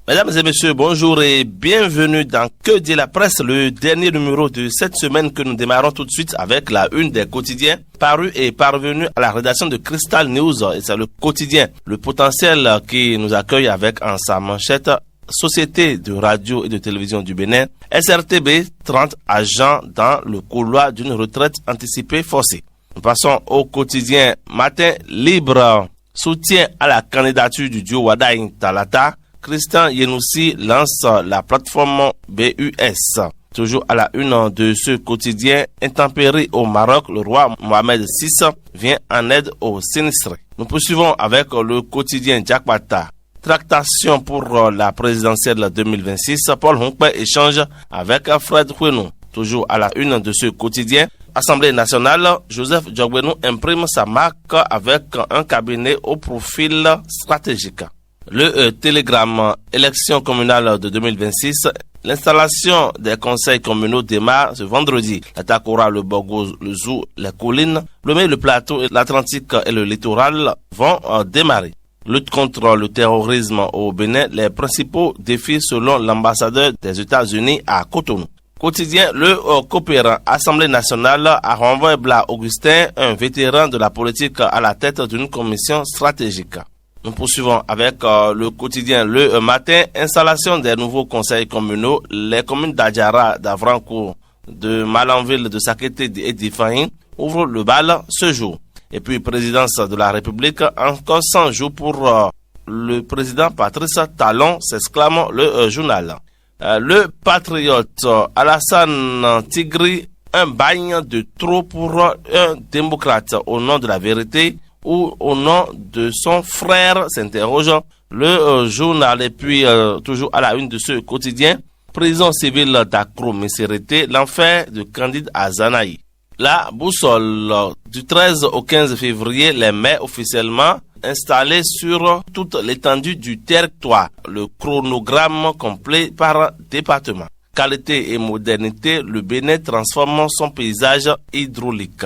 Mesdames et messieurs, bonjour et bienvenue dans Que dit la presse, le dernier numéro de cette semaine que nous démarrons tout de suite avec la une des quotidiens paru et parvenu à la rédaction de Crystal News. Et c'est le quotidien Le Potentiel qui nous accueille avec en sa manchette Société de radio et de télévision du Bénin, SRTB, 30 agents dans le couloir d'une retraite anticipée forcée. Nous passons au quotidien Matin Libre, soutien à la candidature du duo Wadaïn Talata. Christian Yenoussi lance la plateforme BUS. Toujours à la une de ce quotidien, intempérie au Maroc, le roi Mohamed VI vient en aide aux sinistrés. Nous poursuivons avec le quotidien Djakbata. Tractation pour la présidentielle 2026. Paul Honkpe échange avec Fred Kwenou. Toujours à la une de ce quotidien, Assemblée nationale, Joseph Djogbenou imprime sa marque avec un cabinet au profil stratégique. Le télégramme élection communale de 2026, l'installation des conseils communaux démarre ce vendredi. L'attaque aura le Borgo, le Zou, les collines, le plateau, l'Atlantique et le littoral vont démarrer. Lutte contre le terrorisme au Bénin, les principaux défis selon l'ambassadeur des États-Unis à Cotonou. Quotidien, le coopérant Assemblée nationale a renvoyé Bla Augustin, un vétéran de la politique à la tête d'une commission stratégique. Nous poursuivons avec le quotidien Le Matin, installation des nouveaux conseils communaux. Les communes d'Adjara, d'Avrancourt, de Malanville, de Sakété et d'Ifahin ouvrent le bal ce jour. Et puis, présidence de la République, encore 100 jours pour le président Patrice Talon, s'exclame le journal. Le patriote Alassane Tigri, un bagne de trop pour un démocrate au nom de la vérité ou au nom de son frère, s'interroge le journal. Et puis, toujours à la une de ce quotidien, prison civile d'Accro-Messerete, l'enfer de Candide à Zanaï. La boussole du 13 au 15 février, les mai officiellement installés sur toute l'étendue du territoire. Le chronogramme complet par département. Qualité et modernité, le Bénin transforme son paysage hydraulique.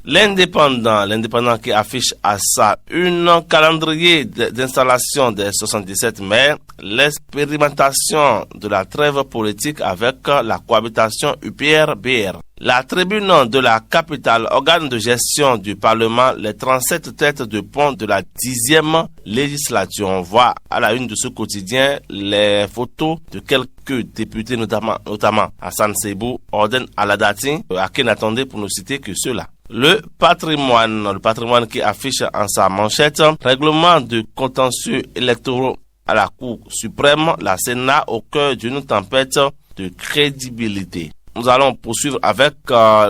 L'indépendant qui affiche à sa une calendrier d'installation des 77 maires, l'expérimentation de la trêve politique avec la cohabitation UPR-BR. La tribune de la capitale, organe de gestion du Parlement, les 37 têtes de pont de la 10e législature. On voit à la une de ce quotidien les photos de quelques députés, notamment Hassan Sebou, Orden Aladati, Akhenatonde pour ne citer que ceux-là. Le patrimoine qui affiche en sa manchette, règlement de contentieux électoraux à la Cour suprême, la Sénat au cœur d'une tempête de crédibilité. Nous allons poursuivre avec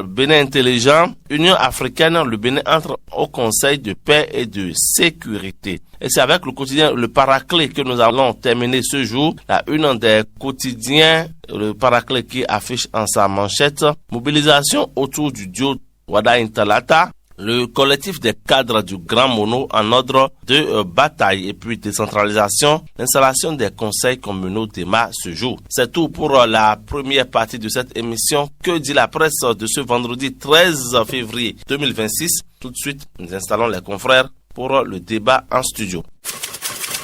Bénin intelligent, Union africaine, le Bénin entre au Conseil de paix et de sécurité. Et c'est avec le quotidien Le Paraclet que nous allons terminer ce jour. La une des quotidiens, Le Paraclet qui affiche en sa manchette, mobilisation autour du duo Wadaïn Talata, le collectif des cadres du Grand Mono en ordre de bataille et puis décentralisation, l'installation des conseils communaux démarre ce jour. C'est tout pour la première partie de cette émission. Que dit la presse de ce vendredi 13 février 2026? Tout de suite, nous installons les confrères pour le débat en studio.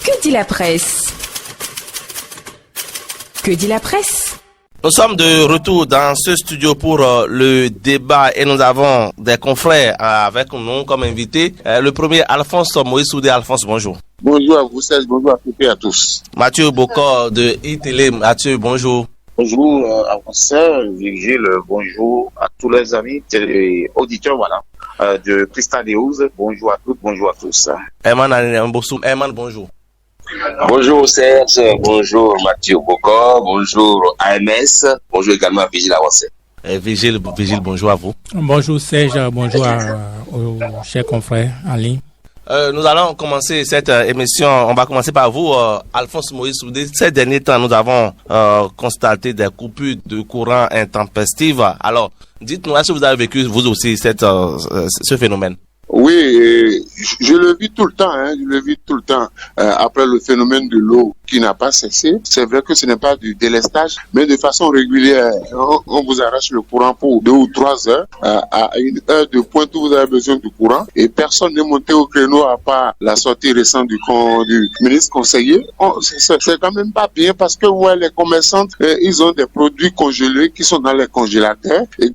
Que dit la presse? Que dit la presse? Nous sommes de retour dans ce studio pour le débat et nous avons des confrères avec nous comme invités. Le premier, Alphonse Moïse Soudé. Alphonse, bonjour. Bonjour à vous, Serge. Bonjour à toutes et à tous. Mathieu Bocor de iTélé. Mathieu, bonjour. Bonjour à vous, Serge, Virgile. Bonjour à tous les amis auditeurs, de Crystal News. Bonjour à toutes, bonjour à tous. Eman, bonjour. Bonjour Serge, bonjour Mathieu Bocor, bonjour AMS, bonjour également à Vigile Avancé. Vigile, bonjour à vous. Bonjour Serge, bonjour aux chers confrères en ligne. Nous allons commencer cette émission, on va commencer par vous, Alphonse Moïse Soudé. Ces derniers temps, nous avons constaté des coupures de courant intempestives. Alors, dites-nous, est-ce que vous avez vécu vous aussi ce phénomène? Oui, je le vis tout le temps, je le vis tout le temps. Après le phénomène de l'eau qui n'a pas cessé, c'est vrai que ce n'est pas du délestage, mais de façon régulière. On vous arrache le courant pour 2 ou 3 heures. À une heure de pointe où vous avez besoin du courant et personne n'est monté au créneau à part la sortie récente du ministre conseiller. C'est quand même pas bien parce que les commerçants, ils ont des produits congelés qui sont dans les congélateurs et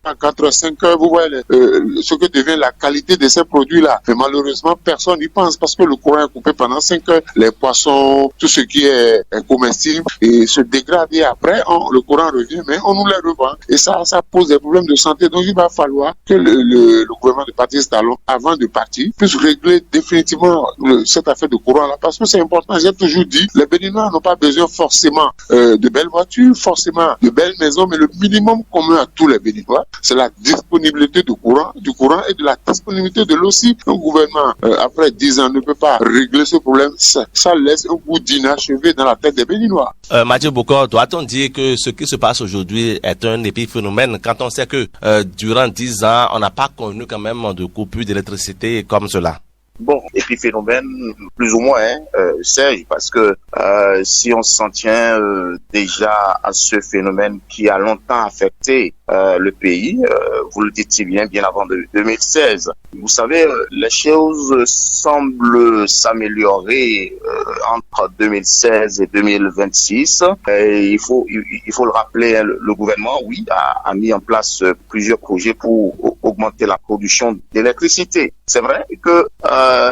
à 4-5 heures, vous voyez ce que devient la qualité de ces produits-là. Mais malheureusement, personne n'y pense parce que le courant est coupé pendant 5 heures. Les poissons, tout ce qui est comestible et se dégrade et après, le courant revient, mais on nous les revend. Et ça pose des problèmes de santé. Donc, il va falloir que le gouvernement de Patrice Talon, avant de partir, puisse régler définitivement cette affaire de courant-là parce que c'est important. J'ai toujours dit, les Béninois n'ont pas besoin forcément de belles voitures, forcément de belles maisons, mais le minimum commun à tous les Béninois, c'est la disponibilité du courant et de la disponibilité de l'eau. Si un gouvernement, après 10 ans, ne peut pas régler ce problème, ça laisse un goût d'inachevé dans la tête des Béninois. Mathieu Bokor, doit-on dire que ce qui se passe aujourd'hui est un épiphénomène quand on sait que durant 10 ans, on n'a pas connu quand même de coupure d'électricité comme cela? Bon, épiphénomène, plus ou moins, Serge, parce que si on s'en tient déjà à ce phénomène qui a longtemps affecté le pays, vous le dites si bien avant 2016. Vous savez, les choses semblent s'améliorer entre 2016 et 2026. Et il faut le rappeler, le gouvernement, oui, a mis en place plusieurs projets pour augmenter la production d'électricité. C'est vrai que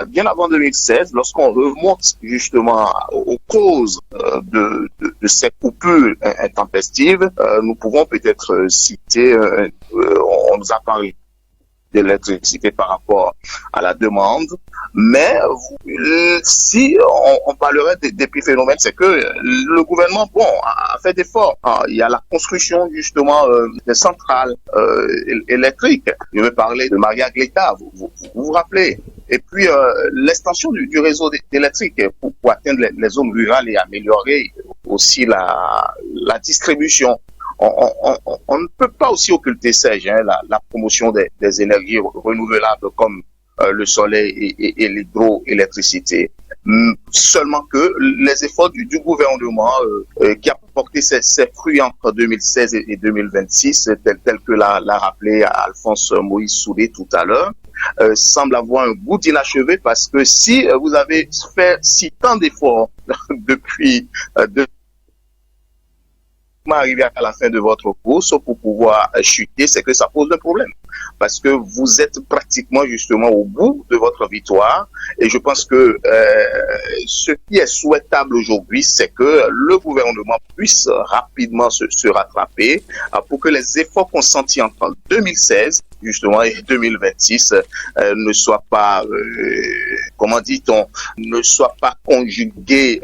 bien avant 2016, lorsqu'on remonte justement aux causes de ces coupures intempestives, nous pouvons peut-être citer, on nous a parlé de l'électricité par rapport à la demande, mais si on parlerait d'épiphénomènes, c'est que le gouvernement, a fait d'efforts. Il y a la construction justement des centrales électriques. Je vais parler de Maria Gleta, vous vous rappelez. Et puis l'extension du réseau électrique pour atteindre les zones rurales et améliorer aussi la distribution. On ne peut pas aussi occulter, Serge, la promotion des énergies renouvelables comme le soleil et l'hydroélectricité. Seulement que les efforts du gouvernement qui a porté ses fruits entre 2016 et 2026, tel que l'a rappelé Alphonse Moïse Soudé tout à l'heure, semble avoir un goût d'inachevé parce que si vous avez fait si tant d'efforts depuis arriver à la fin de votre course pour pouvoir chuter, c'est que ça pose un problème. Parce que vous êtes pratiquement justement au bout de votre victoire. Et je pense que ce qui est souhaitable aujourd'hui, c'est que le gouvernement puisse rapidement se rattraper pour que les efforts consentis entre 2016 justement et 2026 ne soient pas, comment dit-on, ne soient pas conjugués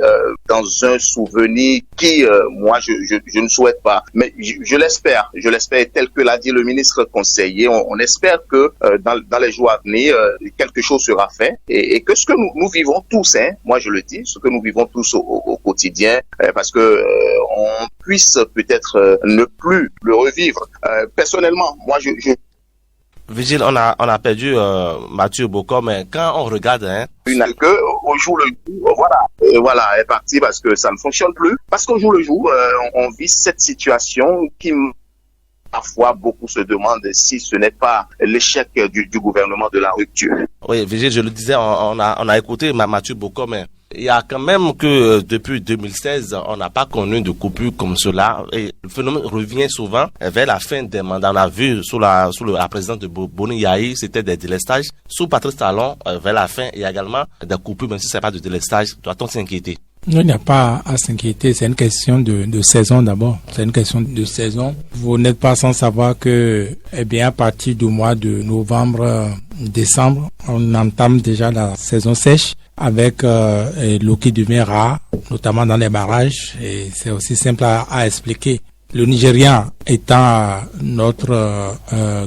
dans un souvenir qui, moi, je ne souhaite pas. Mais je l'espère tel que l'a dit le ministre conseiller. On espère que dans les jours à venir, quelque chose sera fait et que ce que nous vivons tous, moi je le dis, ce que nous vivons tous au quotidien, parce que on puisse peut-être ne plus le revivre. Personnellement, moi je Vigile, on a perdu Mathieu Bokor, mais quand on regarde, au jour le jour, voilà, est parti parce que ça ne fonctionne plus. Parce qu'au jour le jour, on vit cette situation qui parfois beaucoup se demandent si ce n'est pas l'échec du gouvernement de la rupture. Oui, Vigile, je le disais, on a écouté Mathieu Bokor, mais il y a quand même que depuis 2016, on n'a pas connu de coupure comme cela. Et le phénomène revient souvent vers la fin des mandats. On a vu sous la présidence de Boni Yahi, c'était des délestages. Sous Patrice Talon, vers la fin, il y a également des coupures, même si ce n'est pas de délestage. Doit-on s'inquiéter? Non, il n'y a pas à s'inquiéter. C'est une question de saison d'abord. C'est une question de saison. Vous n'êtes pas sans savoir que, à partir du mois de novembre, décembre, on entame déjà la saison sèche avec l'eau qui devient rare, notamment dans les barrages. Et c'est aussi simple à expliquer. le Nigeria étant notre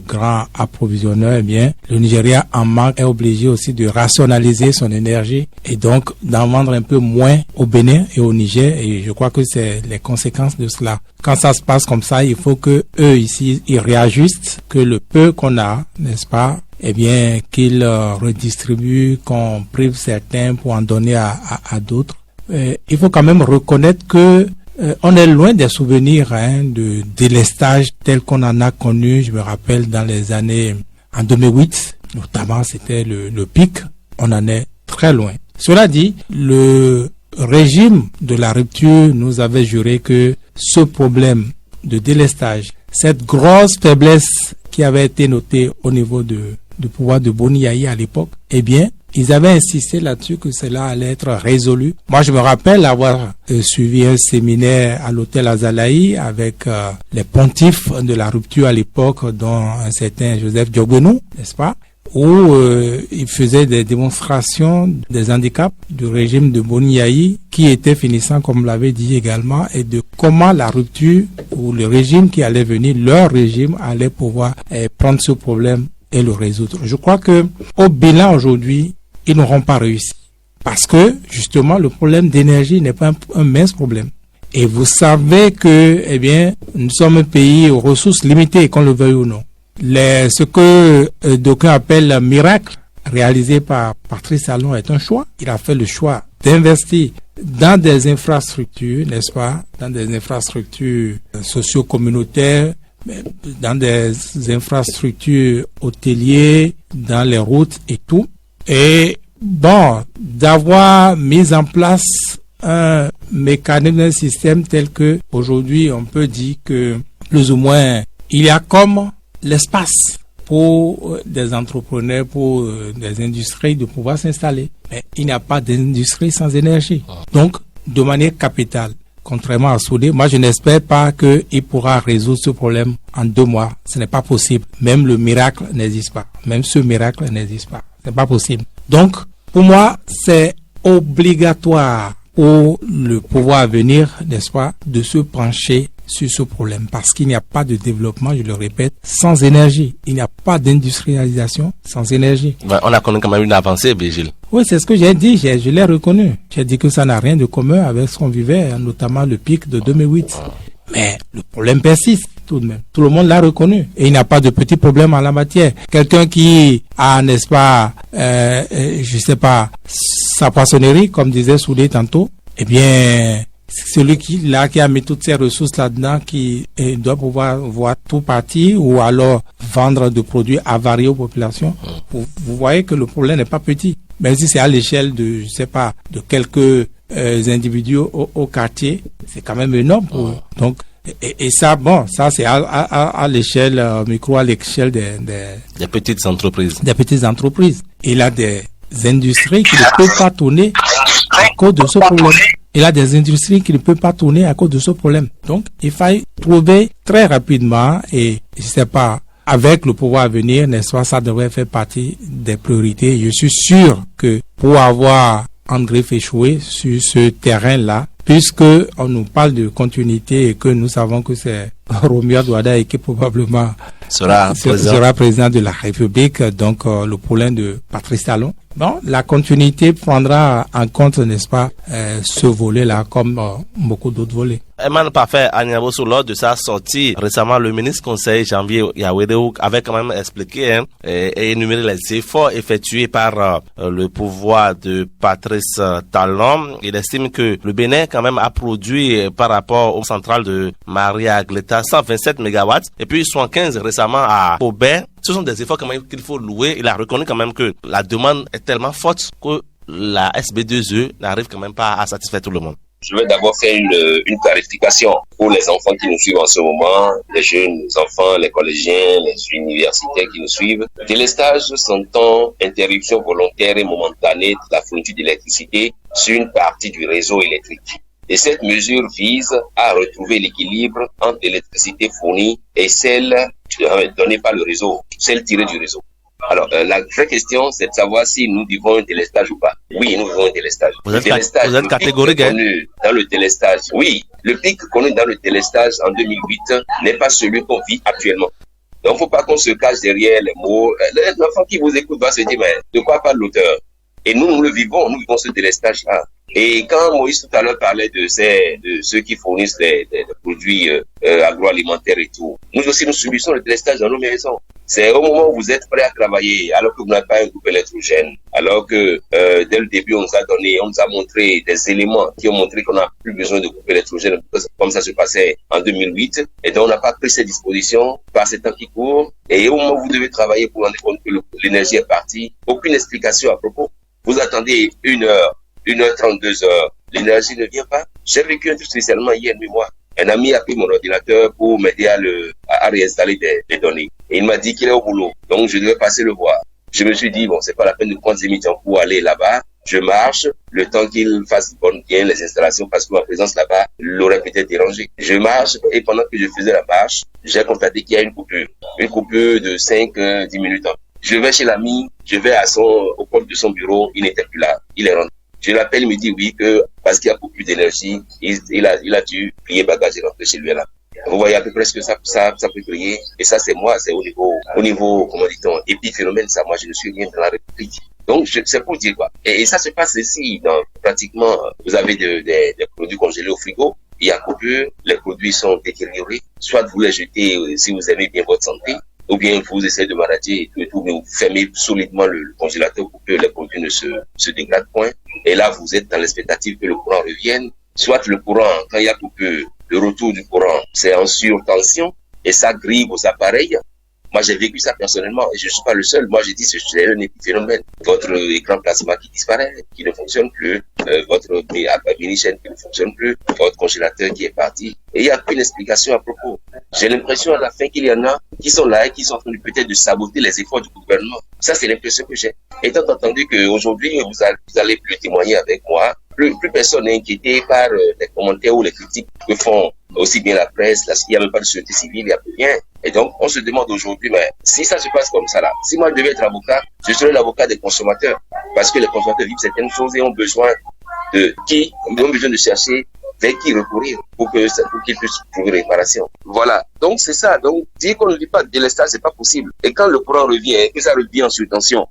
grand approvisionneur, eh bien, le Nigeria en manque est obligé aussi de rationaliser son énergie et donc d'en vendre un peu moins au Bénin et au Niger. Et je crois que c'est les conséquences de cela. Quand ça se passe comme ça, il faut que eux ici, ils réajustent, que le peu qu'on a, n'est-ce pas, eh bien, qu'ils redistribuent, qu'on prive certains pour en donner à d'autres. Il faut quand même reconnaître que on est loin des souvenirs de délestage tel qu'on en a connu. Je me rappelle dans les années en 2008, notamment c'était le pic. On en est très loin. Cela dit, le régime de la rupture nous avait juré que ce problème de délestage, cette grosse faiblesse qui avait été notée au niveau du pouvoir de Boni Yayi à l'époque, eh bien, ils avaient insisté là-dessus que cela allait être résolu. Moi, je me rappelle avoir suivi un séminaire à l'hôtel Azalaï avec les pontifes de la rupture à l'époque, dont un certain Joseph Diogbenou, n'est-ce pas, où il faisait des démonstrations des handicaps du régime de Boni Yayi qui était finissant, comme l'avait dit également, et de comment la rupture ou le régime qui allait venir, leur régime allait pouvoir prendre ce problème et le résoudre. Je crois que au bilan aujourd'hui, ils n'auront pas réussi. Parce que, justement, le problème d'énergie n'est pas un mince problème. Et vous savez que, eh bien, nous sommes un pays aux ressources limitées, qu'on le veuille ou non. Ce que d'aucuns appellent un miracle réalisé par Patrice Talon est un choix. Il a fait le choix d'investir dans des infrastructures, n'est-ce pas, dans des infrastructures socio-communautaires, dans des infrastructures hôtelières, dans les routes et tout. Et bon, d'avoir mis en place un mécanisme, un système tel que aujourd'hui on peut dire que plus ou moins il y a comme l'espace pour des entrepreneurs, pour des industries de pouvoir s'installer. Mais il n'y a pas d'industrie sans énergie. Donc, de manière capitale, contrairement à Soudé, moi je n'espère pas qu'il pourra résoudre ce problème en 2 mois. Ce n'est pas possible. Même le miracle n'existe pas. Même ce miracle n'existe pas. C'est pas possible. Donc, pour moi, c'est obligatoire pour le pouvoir à venir, n'est-ce pas, de se pencher sur ce problème. Parce qu'il n'y a pas de développement, je le répète, sans énergie. Il n'y a pas d'industrialisation sans énergie. On a connu quand même une avancée, Vigile. Oui, c'est ce que j'ai dit, je l'ai reconnu. J'ai dit que ça n'a rien de commun avec ce qu'on vivait, notamment le pic de 2008. Mais le problème persiste tout de même. Tout le monde l'a reconnu. Et il n'y a pas de petit problème en la matière. Quelqu'un qui a, n'est-ce pas, je sais pas, sa poissonnerie, comme disait Soudé tantôt, eh bien, celui qui a mis toutes ses ressources là-dedans, qui doit pouvoir voir tout partir ou alors vendre des produits avariés aux populations. Vous voyez que le problème n'est pas petit. Même si c'est à l'échelle de, je sais pas, de quelques individus au quartier, c'est quand même énorme pour eux. Donc, et ça, bon, ça c'est à l'échelle micro, à l'échelle des petites entreprises. Des petites entreprises. Il a des industries qui ne peuvent pas tourner à cause de ce problème. Il a des industries qui ne peuvent pas tourner à cause de ce problème. Donc, il faille trouver très rapidement, et je sais pas, avec le pouvoir à venir, n'est-ce pas, ça devrait faire partie des priorités. Je suis sûr que pour avoir en griffe échoué sur ce terrain-là, puisque on nous parle de continuité et que nous savons que c'est Romuald Ouada qui probablement sera président de la République, donc le problème de Patrice Talon. Bon, la continuité prendra en compte, n'est-ce pas, ce volet-là comme beaucoup d'autres volets. Eman Parfait Agnabo, sur lors de sa sortie récemment, le ministre conseiller Janvier Yawedou avait quand même expliqué et énuméré les efforts effectués par le pouvoir de Patrice Talon. Il estime que le Bénin quand même a produit par rapport aux centrales de Maria Gleta 127 MW et puis 75 récemment à Aubert. Ce sont des efforts quand même qu'il faut louer. Il a reconnu quand même que la demande est tellement forte que la SB2E n'arrive quand même pas à satisfaire tout le monde. Je vais d'abord faire une clarification pour les enfants qui nous suivent en ce moment, les jeunes enfants, les collégiens, les universitaires qui nous suivent. Délestage s'entend interruption volontaire et momentanée de la fourniture d'électricité sur une partie du réseau électrique. Et cette mesure vise à retrouver l'équilibre entre l'électricité fournie et celle donnée par le réseau, celle tirée du réseau. Alors, la vraie question, c'est de savoir si nous vivons un délestage ou pas. Oui, nous vivons un délestage. Vous êtes catégorique, hein? Dans le délestage, oui. Le pic connu dans le délestage en 2008 n'est pas celui qu'on vit actuellement. Donc, faut pas qu'on se cache derrière les mots. L'enfant qui vous écoute va se dire, mais de quoi parle l'auteur? Et nous le vivons, nous vivons ce délestage-là. Et quand Moïse tout à l'heure parlait de ceux qui fournissent des produits agroalimentaires et tout, nous aussi nous subissons le délestage dans nos maisons. C'est au moment où vous êtes prêt à travailler, alors que vous n'avez pas un groupe électrogène, alors que dès le début on nous a montré des éléments qui ont montré qu'on n'a plus besoin de groupe électrogène, comme ça se passait en 2008. Et donc on n'a pas pris ces dispositions par ces temps qui courent. Et au moment où vous devez travailler pour rendre compte que l'énergie est partie, aucune explication à propos. Vous attendez 1h30, 2h, l'énergie ne vient pas. J'ai vécu un truc spécialement hier, mais moi. Un ami a pris mon ordinateur pour m'aider à réinstaller des données. Et il m'a dit qu'il est au boulot. Donc, je devais passer le voir. Je me suis dit, bon, c'est pas la peine de prendre des émissions pour aller là-bas. Je marche, le temps qu'il fasse bien les installations, parce que ma présence là-bas l'aurait peut-être dérangé. Je marche, et pendant que je faisais la marche, j'ai constaté qu'il y a une coupure. Une coupure de 5-10 minutes. Je vais chez l'ami, je vais au compte de son bureau, il n'était plus là, il est rentré. Je l'appelle, il me dit oui, que parce qu'il y a beaucoup plus d'énergie, il a dû plier bagage et rentrer chez lui là. Vous voyez à peu près ce que ça peut créer. Et ça, c'est moi, c'est au niveau, comment dit-on, épiphénomène, ça, moi, je ne suis rien dans la République. Donc, c'est pour dire quoi. Et ça se passe ici, pratiquement, vous avez des produits congelés au frigo, il y a coupure, les produits sont détériorés, soit vous les jetez si vous aimez bien votre santé, ou bien vous essayez de manager et tout, mais vous fermez solidement le congélateur pour que les produits ne se dégradent point. Et là, vous êtes dans l'expectative que le courant revienne. Soit le courant, quand il y a coupure, le retour du courant, c'est en surtension et ça grille vos appareils. Moi, j'ai vécu ça personnellement et je ne suis pas le seul. Moi, j'ai dit c'est un épiphénomène. Votre écran plasma qui disparaît, qui ne fonctionne plus, votre mini-chaîne qui ne fonctionne plus, votre congélateur qui est parti. Et il n'y a aucune explication à propos. J'ai l'impression à la fin qu'il y en a qui sont là et qui sont en train peut-être de saboter les efforts du gouvernement. Ça, c'est l'impression que j'ai. Étant entendu qu'aujourd'hui, vous allez plus témoigner avec moi, plus personne n'est inquiété par les commentaires ou les critiques que font aussi bien la presse, là, il n'y a même pas de société civile, il n'y a plus rien. Et donc, on se demande aujourd'hui, mais si ça se passe comme ça là, si moi je devais être avocat, je serais l'avocat des consommateurs. Parce que les consommateurs vivent certaines choses et ont besoin de chercher vers qui recourir pour qu'ils puissent trouver réparation. Voilà. Donc, c'est ça. Donc, dire qu'on ne vit pas de délestage, c'est pas possible. Et quand le courant revient, que ça revient en surtension,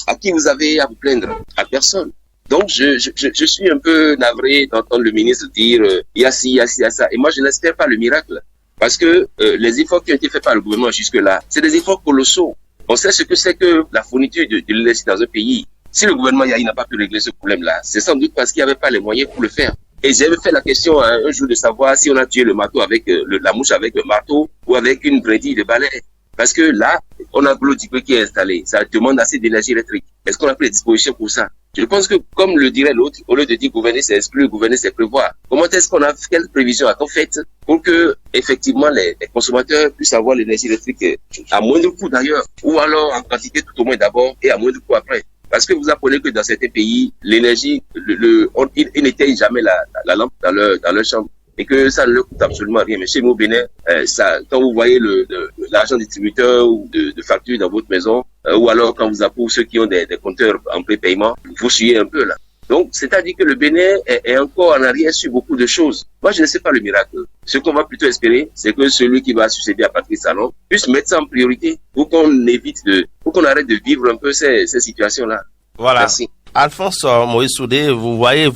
à qui vous avez à vous plaindre? À personne. Donc, je suis un peu navré d'entendre le ministre dire, il y a ci, il y a ça. Et moi, je n'espère pas le miracle. Parce que les efforts qui ont été faits par le gouvernement jusque-là, c'est des efforts colossaux. On sait ce que c'est que la fourniture de l'énergie dans un pays. Si le gouvernement il n'a pas pu régler ce problème-là, c'est sans doute parce qu'il n'y avait pas les moyens pour le faire. Et j'avais fait la question un jour de savoir si on a tué le marteau avec la mouche avec le marteau ou avec une brindille de balai. Parce que là, on a l'eau qui est installé. Ça demande assez d'énergie électrique. Est-ce qu'on a pris les dispositions pour ça? Je pense que, comme le dirait l'autre, au lieu de dire gouverner c'est exclure, gouverner c'est prévoir. Comment est-ce qu'on a, quelle prévision a-t-on faite pour que, effectivement, les consommateurs puissent avoir l'énergie électrique à moindre coût d'ailleurs, ou alors en quantité tout au moins d'abord et à moindre coût après? Parce que vous apprenez que dans certains pays, l'énergie, ils n'éteignent jamais la lampe dans leur chambre. Et que ça ne leur coûte absolument rien. Mais chez nous au Bénin, quand vous voyez l'argent distributeur ou de facture dans votre maison, ou alors quand vous appelez ceux qui ont des compteurs en prépaiement, vous chiez un peu là. Donc, c'est-à-dire que le Bénin est encore en arrière sur beaucoup de choses. Moi, je ne sais pas le miracle. Ce qu'on va plutôt espérer, c'est que celui qui va succéder à Patrice Talon puisse mettre ça en priorité pour qu'on pour qu'on arrête de vivre un peu ces situations-là. Voilà. Merci. Alphonse Moïse Soudé, vous voyez,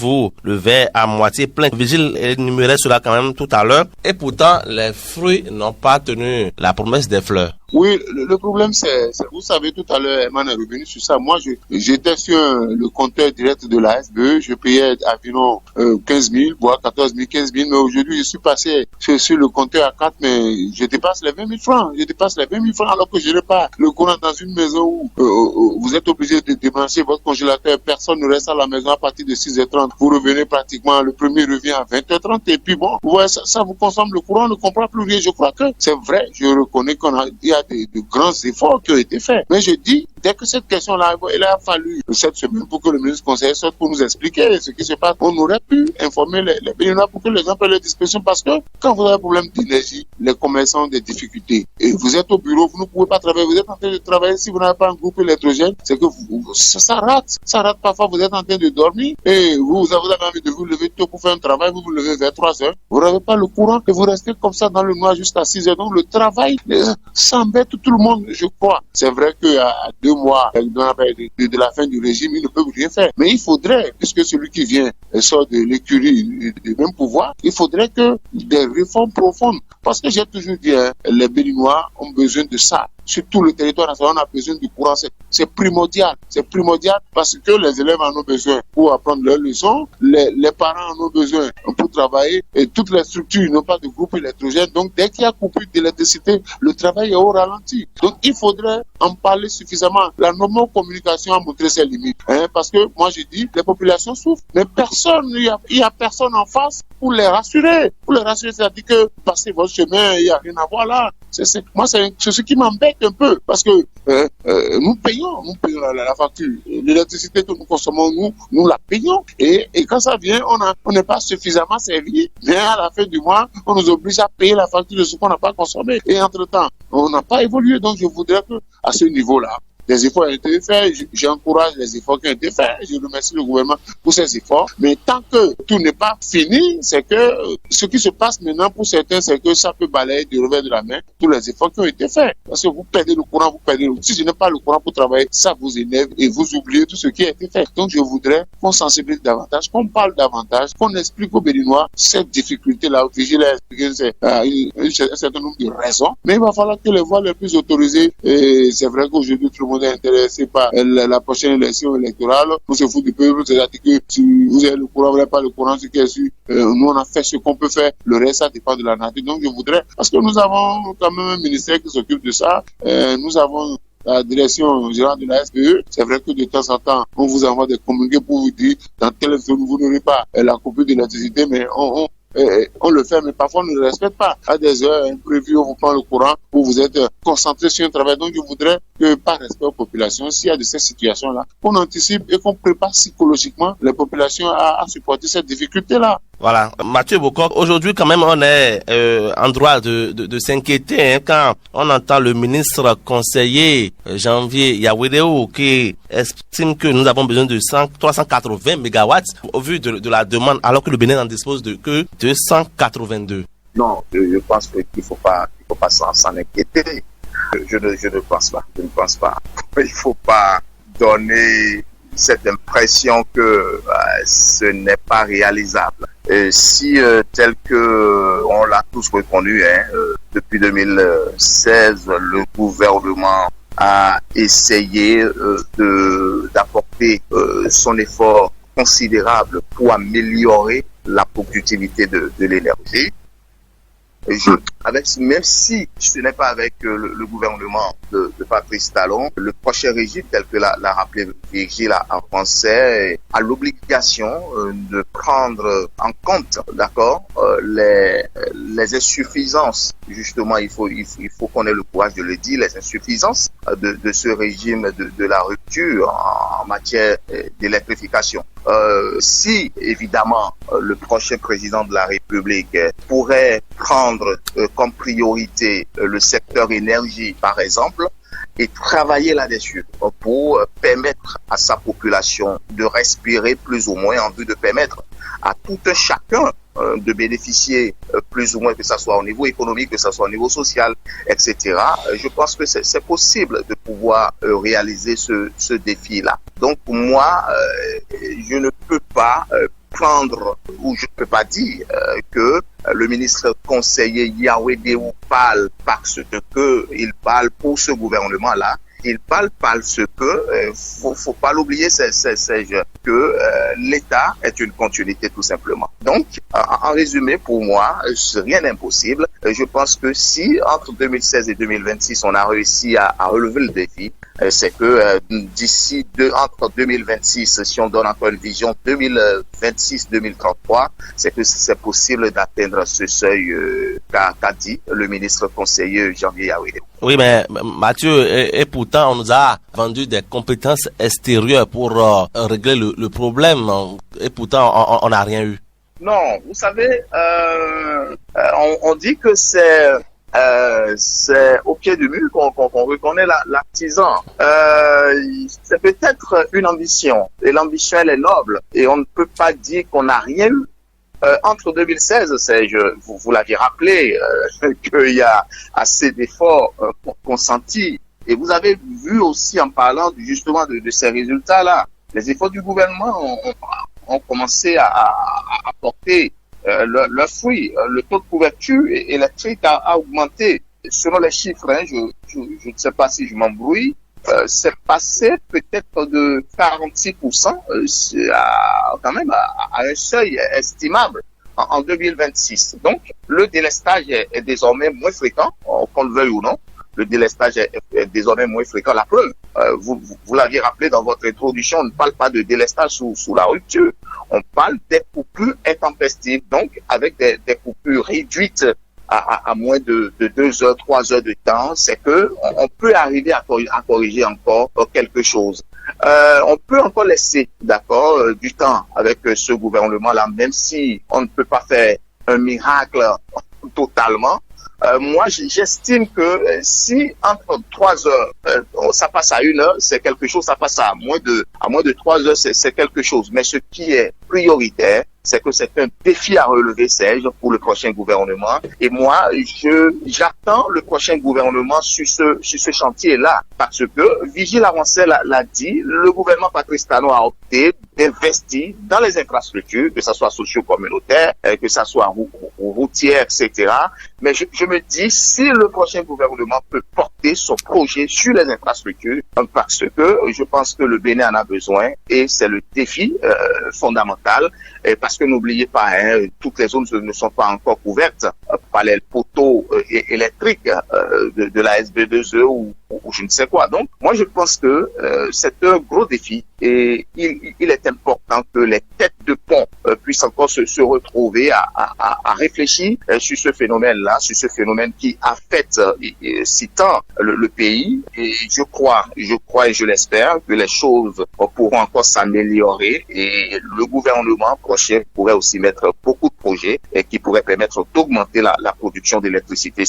le verre à moitié plein. Vigile énumérait cela quand même tout à l'heure. Et pourtant, les fruits n'ont pas tenu la promesse des fleurs. Oui, le problème, c'est, vous savez, tout à l'heure, Emmanuel est revenu sur ça. Moi, j'étais sur le compteur direct de la SBE. Je payais environ 15 000, voire 14 000, 15 000. Mais aujourd'hui, je suis passé sur le compteur à 4, mais je dépasse les 20 000 francs. Je dépasse les 20 000 francs alors que je n'ai pas le courant dans une maison où vous êtes obligé de débrancher votre congélateur. Personne ne reste à la maison à partir de 6h30. Vous revenez pratiquement, le premier revient à 20h30. Et puis bon, ouais, ça vous consomme le courant, on ne comprend plus rien. Je crois que c'est vrai. Je reconnais il y a de grands efforts qui ont été faits. Mais je dis, dès que cette question-là, il a fallu cette semaine pour que le ministre conseiller sorte pour nous expliquer ce qui se passe. On aurait pu informer les Béninois pour que les gens prennent leur disposition, parce que quand vous avez un problème d'énergie, les commerçants ont des difficultés. Et vous êtes au bureau, vous ne pouvez pas travailler, vous êtes en train de travailler, si vous n'avez pas un groupe électrogène, c'est que ça rate. Ça rate parfois, vous êtes en train de dormir et vous avez envie de vous lever tôt pour faire un travail, vous vous levez vers 3 heures, vous n'avez pas le courant et vous restez comme ça dans le noir jusqu'à 6 heures. Donc le travail, ça embête tout le monde, je crois. C'est vrai qu'à 2 mois de la fin du régime, ils ne peuvent rien faire. Mais il faudrait, puisque celui qui vient sort de l'écurie du même pouvoir, il faudrait que des réformes profondes. Parce que j'ai toujours dit, les Béninois ont besoin de ça. Sur tout le territoire national, on a besoin du courant. C'est primordial. C'est primordial parce que les élèves en ont besoin pour apprendre leurs leçons. Les parents en ont besoin pour travailler. Et toutes les structures n'ont pas de groupe électrogène. Donc, dès qu'il y a coupure d'électricité, le travail est au ralenti. Donc, il faudrait en parler suffisamment. La communication a montré ses limites. Parce que, moi, je dis, les populations souffrent. Mais il y a personne en face pour les rassurer. Pour les rassurer, c'est-à-dire que passez votre chemin, il n'y a rien à voir là. Moi, c'est ce qui m'embête un peu, parce que nous payons la facture. L'électricité que nous consommons, nous la payons. Et quand ça vient, on n'est pas suffisamment servi. Mais à la fin du mois, on nous oblige à payer la facture de ce qu'on n'a pas consommé. Et entre-temps, on n'a pas évolué. Donc, je voudrais que, à ce niveau-là, des efforts ont été faits, j'encourage les efforts qui ont été faits, je remercie le gouvernement pour ces efforts, mais tant que tout n'est pas fini, c'est que ce qui se passe maintenant pour certains, c'est que ça peut balayer du revers de la main tous les efforts qui ont été faits. Parce que vous perdez le courant, si je n'ai pas le courant pour travailler, ça vous énerve et vous oubliez tout ce qui a été fait. Donc je voudrais qu'on sensibilise davantage, qu'on parle davantage, qu'on explique aux Béninois cette difficulté-là. Je l'ai expliqué, c'est un certain nombre de raisons, mais il va falloir que les voix les plus autorisées, et c'est vrai qu'aujourd'hui tout le monde est intéressé par la prochaine élection électorale pour se foutre du peuple, c'est-à-dire que si vous avez le courant, vous n'avez pas le courant, ce qui est sûr, nous on a fait ce qu'on peut faire, le reste ça dépend de la nature. Donc je voudrais, parce que nous avons quand même un ministère qui s'occupe de ça, nous avons la direction générale de la SPE, c'est vrai que de temps en temps, on vous envoie des communiqués pour vous dire dans telle zone vous n'aurez pas la coupure d'électricité, mais on le fait, mais parfois on ne le respecte pas. À des heures imprévues, on vous prend le courant où vous êtes concentré sur un travail. Donc je voudrais que, par respect aux populations, s'il y a de ces situations-là, qu'on anticipe et qu'on prépare psychologiquement les populations à supporter cette difficulté-là. Voilà, Mathieu Bokor, aujourd'hui quand même on est en droit de s'inquiéter quand on entend le ministre conseiller Janvier Yawedeo qui estime que nous avons besoin de 380 mégawatts au vu de la demande, alors que le Bénin n'en dispose que 282. Non, je pense qu'il ne faut pas s'en inquiéter. Je ne pense pas. Il ne faut pas donner cette impression que ce n'est pas réalisable. Si tel que on l'a tous reconnu, depuis 2016, le gouvernement a essayé d'apporter son effort considérable pour améliorer la productivité de l'énergie. Même si ce n'est pas avec le gouvernement de Patrice Talon, le prochain régime, tel que l'a rappelé Virgile en français, a l'obligation de prendre en compte, d'accord, les insuffisances. Justement, il faut qu'on ait le courage de le dire, les insuffisances de ce régime de la rupture en matière d'électrification. Si, évidemment, le prochain président de la République pourrait prendre comme priorité le secteur énergie, par exemple, et travailler là-dessus pour permettre à sa population de respirer plus ou moins, en vue de permettre à tout un chacun de bénéficier plus ou moins, que ce soit au niveau économique, que ce soit au niveau social, etc. Je pense que c'est possible de pouvoir réaliser ce défi-là. Donc moi, je ne peux pas prendre, ou je ne peux pas dire que le ministre conseiller Yawedeo parle parce que il parle pour ce gouvernement-là. Il parle parce que, faut pas l'oublier, c'est que l'État est une continuité tout simplement. Donc, en résumé, pour moi, rien d'impossible. Je pense que si entre 2016 et 2026, on a réussi à relever le défi, c'est que d'ici entre 2026, si on donne encore une vision 2026-2033, c'est que c'est possible d'atteindre ce seuil qu'a dit le ministre conseiller Janvier Yawede. Oui, mais Mathieu, et pourtant, on nous a vendu des compétences extérieures pour régler le problème, et pourtant, on n'a rien eu. Non, vous savez, on dit que c'est au pied du mur qu'on reconnaît l'artisan. C'est peut-être une ambition, et l'ambition elle est noble, et on ne peut pas dire qu'on n'a rien eu. Entre 2016, vous l'aviez rappelé, qu'il y a assez d'efforts consentis. Et vous avez vu aussi en parlant justement de ces résultats-là, les efforts du gouvernement ont commencé à porter leurs fruits. Le taux de couverture électrique a augmenté. Selon les chiffres, je ne sais pas si je m'embrouille, c'est passé peut-être de 46% quand même à un seuil estimable en 2026. Donc, le délestage est désormais moins fréquent, qu'on le veuille ou non. Le délestage est désormais moins fréquent. La preuve, vous l'aviez rappelé dans votre introduction, on ne parle pas de délestage sous la rupture. On parle des coupures intempestives, donc avec des coupures réduites à moins de 2 heures, 3 heures de temps. C'est que on peut arriver à corriger encore quelque chose. On peut encore laisser, du temps avec ce gouvernement-là, même si on ne peut pas faire un miracle totalement. Moi, j'estime que si entre 3 heures, ça passe à 1 heure, c'est quelque chose, ça passe à moins de 3 heures, c'est quelque chose. Mais ce qui est prioritaire, c'est que c'est un défi à relever, Serge, pour le prochain gouvernement. Et moi, j'attends le prochain gouvernement sur ce chantier-là. Parce que, Vigile Avancel l'a dit, le gouvernement Patrice Talon a opté d'investir dans les infrastructures, que ça soit socio-communautaire, que ça soit routière, etc. Mais je me dis, si le prochain gouvernement peut porter son projet sur les infrastructures, parce que je pense que le Bénin en a besoin, et c'est le défi fondamental, parce que n'oubliez pas, toutes les zones ne sont pas encore couvertes par les poteaux électriques de la SB2E ou je ne sais quoi. Donc, moi, je pense que c'est un gros défi et il est important que les têtes de pont puissent encore se retrouver à réfléchir sur ce phénomène-là, sur ce phénomène qui affecte si tant le pays. Et je crois et je l'espère que les choses pourront encore s'améliorer et le gouvernement prochain pourrait aussi mettre beaucoup de projets et qui pourraient permettre d'augmenter la production d'électricité.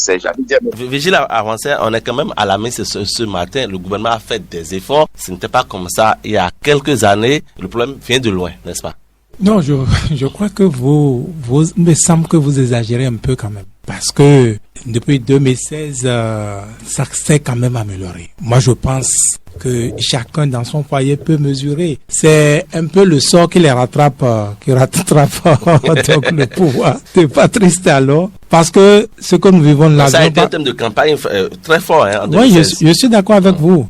Vigile Avancel, on est quand même à la messe ce matin. Le gouvernement a fait des efforts. Ce n'était pas comme ça il y a quelques années. Le problème vient de loin, n'est-ce pas? Non, je crois que il me semble que vous exagérez un peu quand même. Parce que depuis 2016, ça s'est quand même amélioré. Moi, je pense que chacun dans son foyer peut mesurer. C'est un peu le sort qui les rattrape donc le pouvoir de Patrice Talon. Parce que ce que nous vivons là... Ça a été un thème de campagne très fort en 2016. Oui, je suis d'accord avec vous.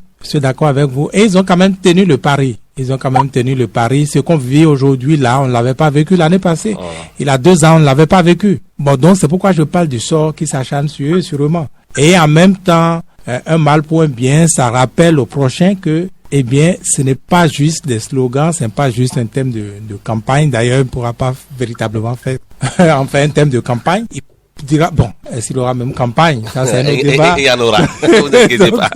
Et ils ont quand même tenu le pari. Ce qu'on vit aujourd'hui là, on ne l'avait pas vécu l'année passée. Oh. Il y a 2 ans, on ne l'avait pas vécu. Bon, donc c'est pourquoi je parle du sort qui s'acharne sur eux, sûrement. Et en même temps, un mal pour un bien, ça rappelle au prochain que, eh bien, ce n'est pas juste des slogans, ce n'est pas juste un thème de campagne. D'ailleurs, il ne pourra pas véritablement faire un thème de campagne. Il dira, bon, est-ce qu'il y aura même campagne? Ça, c'est un autre débat. Il y en aura. Vous inquiétez pas.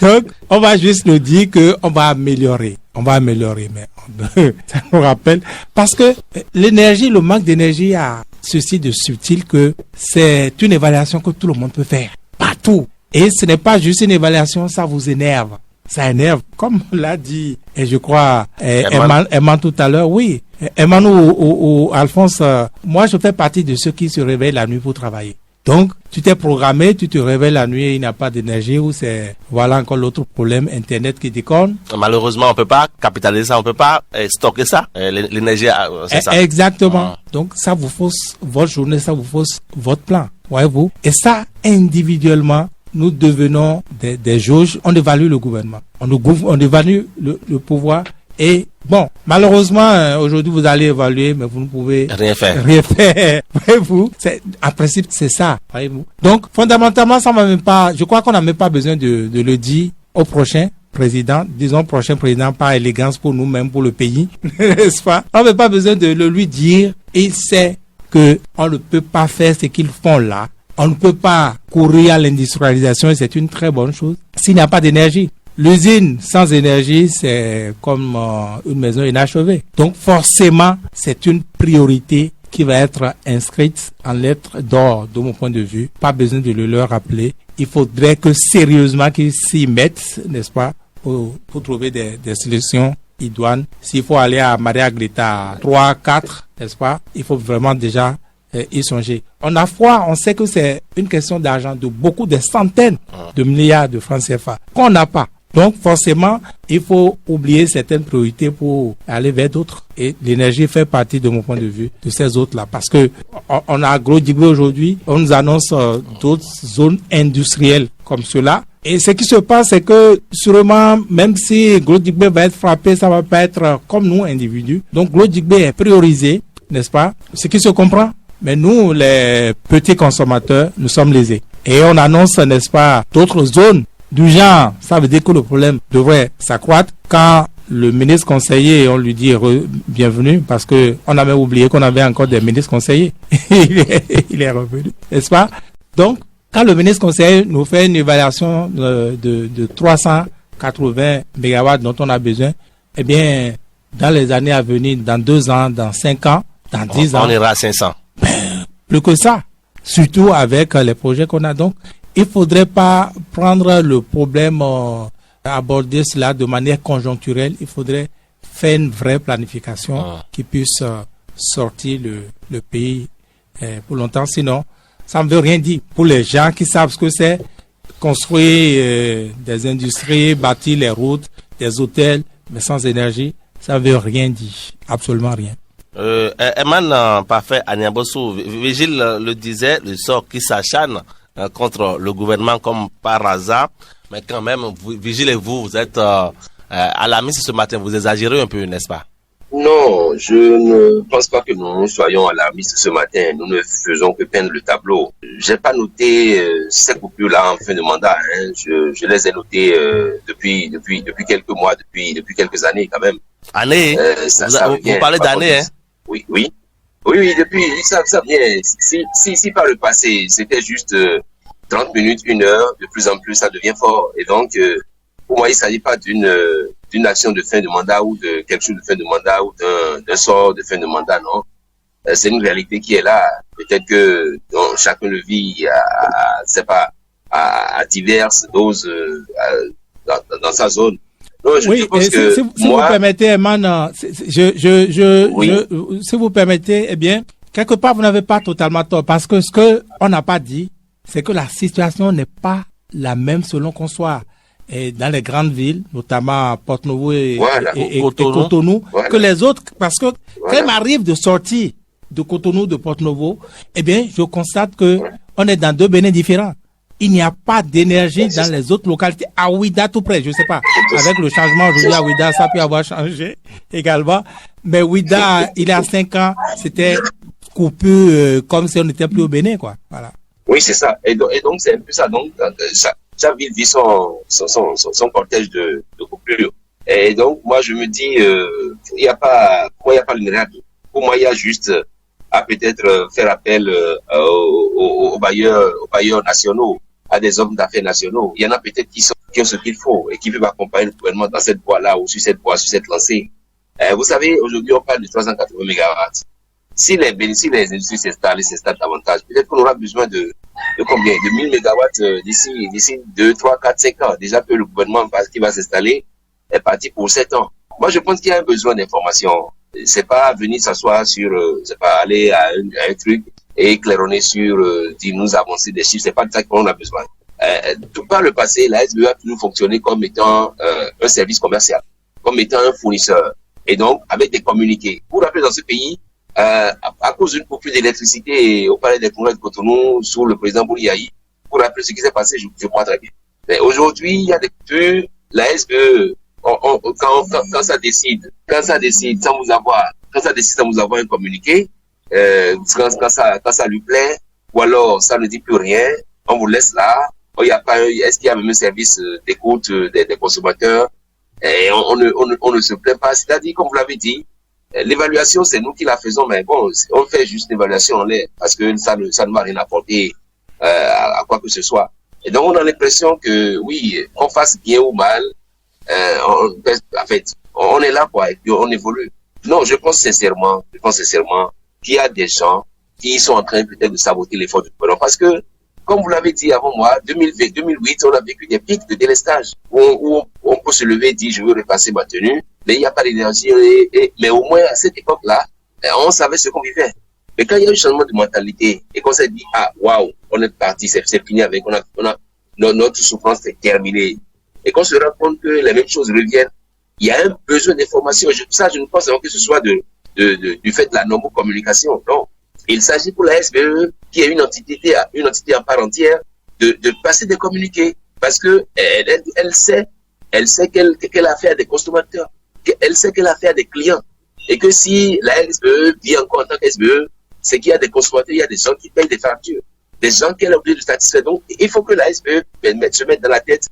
Donc, on va juste nous dire qu'on va améliorer. Mais ça nous rappelle. Parce que le manque d'énergie a ceci de subtil que c'est une évaluation que tout le monde peut faire. Partout. Et ce n'est pas juste une évaluation, ça vous énerve. Ça énerve. Comme l'a dit, et je crois, Eman tout à l'heure, oui. Eman ou Alphonse, moi je fais partie de ceux qui se réveillent la nuit pour travailler. Donc, tu t'es programmé, tu te réveilles la nuit et il n'y a pas d'énergie ou c'est, voilà encore l'autre problème, Internet qui déconne. Malheureusement, on peut pas capitaliser ça, on peut pas stocker ça. L'énergie, c'est ça. Exactement. Donc, ça vous fausse votre journée, ça vous fausse votre plan. Voyez-vous? Et ça, individuellement, nous devenons des jauges. On évalue le gouvernement. On évalue le pouvoir. Et bon, malheureusement, aujourd'hui, vous allez évaluer, mais vous ne pouvez rien faire. Voyez-vous, en principe, c'est ça. Voyez-vous. Donc, fondamentalement, ça va même pas, je crois qu'on n'a même pas besoin de le dire au prochain président, disons prochain président par élégance pour nous-mêmes, pour le pays, n'est-ce pas? On n'a pas besoin de le lui dire. Il sait que on ne peut pas faire ce qu'ils font là. On ne peut pas courir à l'industrialisation et c'est une très bonne chose s'il n'y a pas d'énergie. L'usine sans énergie, c'est comme une maison inachevée. Donc forcément, c'est une priorité qui va être inscrite en lettres d'or de mon point de vue. Pas besoin de le leur rappeler. Il faudrait que sérieusement qu'ils s'y mettent, n'est-ce pas, pour trouver des solutions idoines. S'il faut aller à Maria Greta 3, 4, n'est-ce pas, il faut vraiment déjà y songer. On a froid, on sait que c'est une question d'argent, de beaucoup, des centaines de milliards de francs CFA qu'on n'a pas. Donc forcément, il faut oublier certaines priorités pour aller vers d'autres. Et l'énergie fait partie, de mon point de vue, de ces autres-là. Parce que on a Gros Digbe aujourd'hui, on nous annonce d'autres zones industrielles comme cela. Et ce qui se passe, c'est que sûrement, même si Gros Digbe va être frappé, ça va pas être comme nous, individus. Donc Gros Digbe est priorisé, n'est-ce pas? Ce qui se comprend. Mais nous, les petits consommateurs, nous sommes lésés. Et on annonce, n'est-ce pas, d'autres zones du genre. Ça veut dire que le problème devrait s'accroître quand le ministre conseiller, on lui dit bienvenue, parce que on avait oublié qu'on avait encore des ministres conseillers. il est revenu, n'est-ce pas? Donc, quand le ministre conseiller nous fait une évaluation de 380 mégawatts dont on a besoin, eh bien, dans les années à venir, dans 2 ans, dans 5 ans, dans 10 ans, on ira à 500. Plus que ça, surtout avec les projets qu'on a. Donc, il faudrait pas prendre le problème, aborder cela de manière conjoncturelle. Il faudrait faire une vraie planification qui puisse sortir le pays pour longtemps. Sinon, ça ne veut rien dire. Pour les gens qui savent ce que c'est, construire des industries, bâtir les routes, des hôtels, mais sans énergie, ça ne veut rien dire. Absolument rien. Eman Parfait Aniaboso, Vigile le disait, le sort qui s'acharne contre le gouvernement comme par hasard, mais quand même, Vigile et vous êtes à la mise ce matin, vous exagérez un peu, n'est-ce pas? Non, je ne pense pas que nous soyons alarmistes ce matin. Nous ne faisons que peindre le tableau. J'ai pas noté ces coupures-là en fin de mandat. Hein. Je les ai notées depuis quelques mois, depuis quelques années quand même. Années? Vous parlez d'années, hein? Oui, depuis, ça vient. Si par le passé, c'était juste 30 minutes, 1 heure, de plus en plus, ça devient fort. Et donc, pour moi, il ne s'agit pas d'une action de fin de mandat ou de quelque chose de fin de mandat ou d'un sort de fin de mandat, non. C'est une réalité qui est là. Peut-être que chacun le vit à diverses doses dans sa zone. Non, oui, si vous permettez, Eman, si vous permettez, eh bien, quelque part, vous n'avez pas totalement tort, parce que ce que on n'a pas dit, c'est que la situation n'est pas la même selon qu'on soit dans les grandes villes, notamment Porto-Novo et Cotonou, que les autres, parce que quand il m'arrive de sortir de Cotonou, de Porto-Novo, eh bien, je constate que on est dans 2 Bénins différents. Il n'y a pas d'énergie dans les autres localités. À Ouida, tout près, je sais pas. Avec le changement aujourd'hui à Ouida, ça peut avoir changé également. Mais Ouida, il y a 5 ans, c'était coupé comme si on n'était plus au Bénin, quoi. Voilà. Oui, c'est ça. Et donc c'est un peu ça. Donc, chaque ville vit son cortège de coupures. Et donc, moi, je me dis, il n'y a pas le miracle. Pour moi, il y a juste à peut-être faire appel aux bailleurs nationaux, à des hommes d'affaires nationaux. Il y en a peut-être qui ont ce qu'il faut et qui peuvent accompagner le gouvernement dans cette voie-là ou sur cette voie, sur cette lancée. Vous savez, aujourd'hui, on parle de 380 mégawatts. Si les industries s'installent davantage, peut-être qu'on aura besoin de combien? De 1000 mégawatts d'ici 2, 3, 4, 5 ans. Déjà que le gouvernement qui va s'installer est parti pour 7 ans. Moi, je pense qu'il y a un besoin d'information. C'est pas venir s'asseoir sur, c'est pas aller à un truc et claironner sur, dire nous avancer des chiffres. C'est pas de ça qu'on a besoin. Tout par le passé, la SBE a toujours fonctionné comme étant un service commercial, comme étant un fournisseur. Et donc, avec des communiqués. Vous vous rappelez, dans ce pays, à cause d'une coupure d'électricité au palais des congrès de Cotonou, sous le président Bouliaï, vous vous rappelez ce qui s'est passé, je crois très bien. Mais aujourd'hui, il y a des coupures, la SBE, quand ça décide sans vous avoir un communiqué, quand ça lui plaît, ou alors ça ne dit plus rien, on vous laisse là. Est-ce qu'il y a même un service d'écoute des consommateurs? Et on ne se plaint pas. C'est-à-dire, comme vous l'avez dit, l'évaluation, c'est nous qui la faisons, mais bon, on fait juste l'évaluation en l'air, parce que ça ne va rien apporter à quoi que ce soit. Et donc, on a l'impression que, oui, qu'on fasse bien ou mal, en fait, on est là, quoi, et puis on évolue. Non, je pense sincèrement qu'il y a des gens qui sont en train peut-être de saboter l'effort du gouvernement. Parce que, comme vous l'avez dit avant moi, 2008, on a vécu des pics de délestage où on peut se lever et dire, je veux repasser ma tenue, mais il n'y a pas d'énergie. Mais au moins, à cette époque-là, on savait ce qu'on vivait. Mais quand il y a eu un changement de mentalité et qu'on s'est dit, ah, waouh, on est parti, c'est fini avec, notre souffrance est terminée. Et qu'on se rend compte que les mêmes choses reviennent, il y a un besoin d'information. Ça, je ne pense pas que ce soit du fait de la normocommunication. Non. Il s'agit pour la SBE, qui est une entité en part entière, de passer des communiqués. Parce que elle sait qu'elle a affaire à des consommateurs, qu'elle sait qu'elle a affaire à des clients. Et que si la SBE vit encore en tant qu'SBE, c'est qu'il y a des consommateurs, il y a des gens qui payent des factures, des gens qu'elle a obligé de satisfaire. Donc, il faut que la SBE se mette dans la tête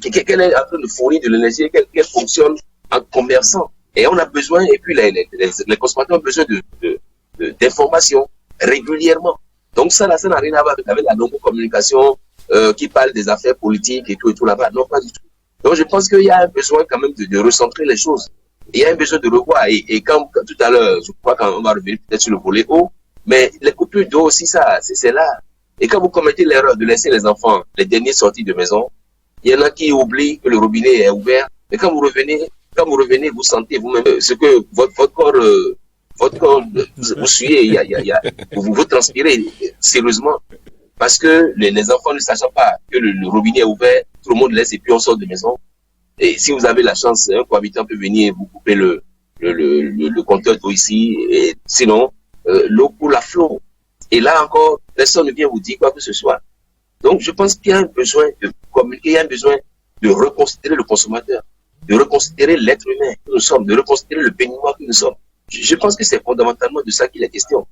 qu'elle est en train de fournir de l'énergie, qu'elle fonctionne en commerçant. Et on a besoin, et puis les consommateurs ont besoin d'informations régulièrement. Donc ça n'a rien à voir avec la non-communication qui parle des affaires politiques et tout là-bas. Non, pas du tout. Donc je pense qu'il y a un besoin quand même de recentrer les choses. Il y a un besoin de revoir. Et quand tout à l'heure, je crois qu'on va revenir peut-être sur le volet eau, mais les coupures d'eau aussi, ça, c'est là. Et quand vous commettez l'erreur de laisser les enfants les derniers sortis de maison, il y en a qui oublient que le robinet est ouvert. Mais quand vous revenez, vous sentez vous-même ce que votre corps vous suyez, vous transpirez sérieusement. Parce que les enfants ne sachant pas que le robinet est ouvert, tout le monde laisse et puis on sort de maison. Et si vous avez la chance, un cohabitant peut venir vous couper le compteur d'eau ici, et sinon, l'eau coule à flot. Et là encore, personne ne vient vous dire quoi que ce soit. Donc, je pense qu'il y a un besoin de communiquer, il y a un besoin de reconsidérer le consommateur, de reconsidérer l'être humain que nous sommes, de reconsidérer le béninois que nous sommes. Je pense que c'est fondamentalement de ça qu'il est question.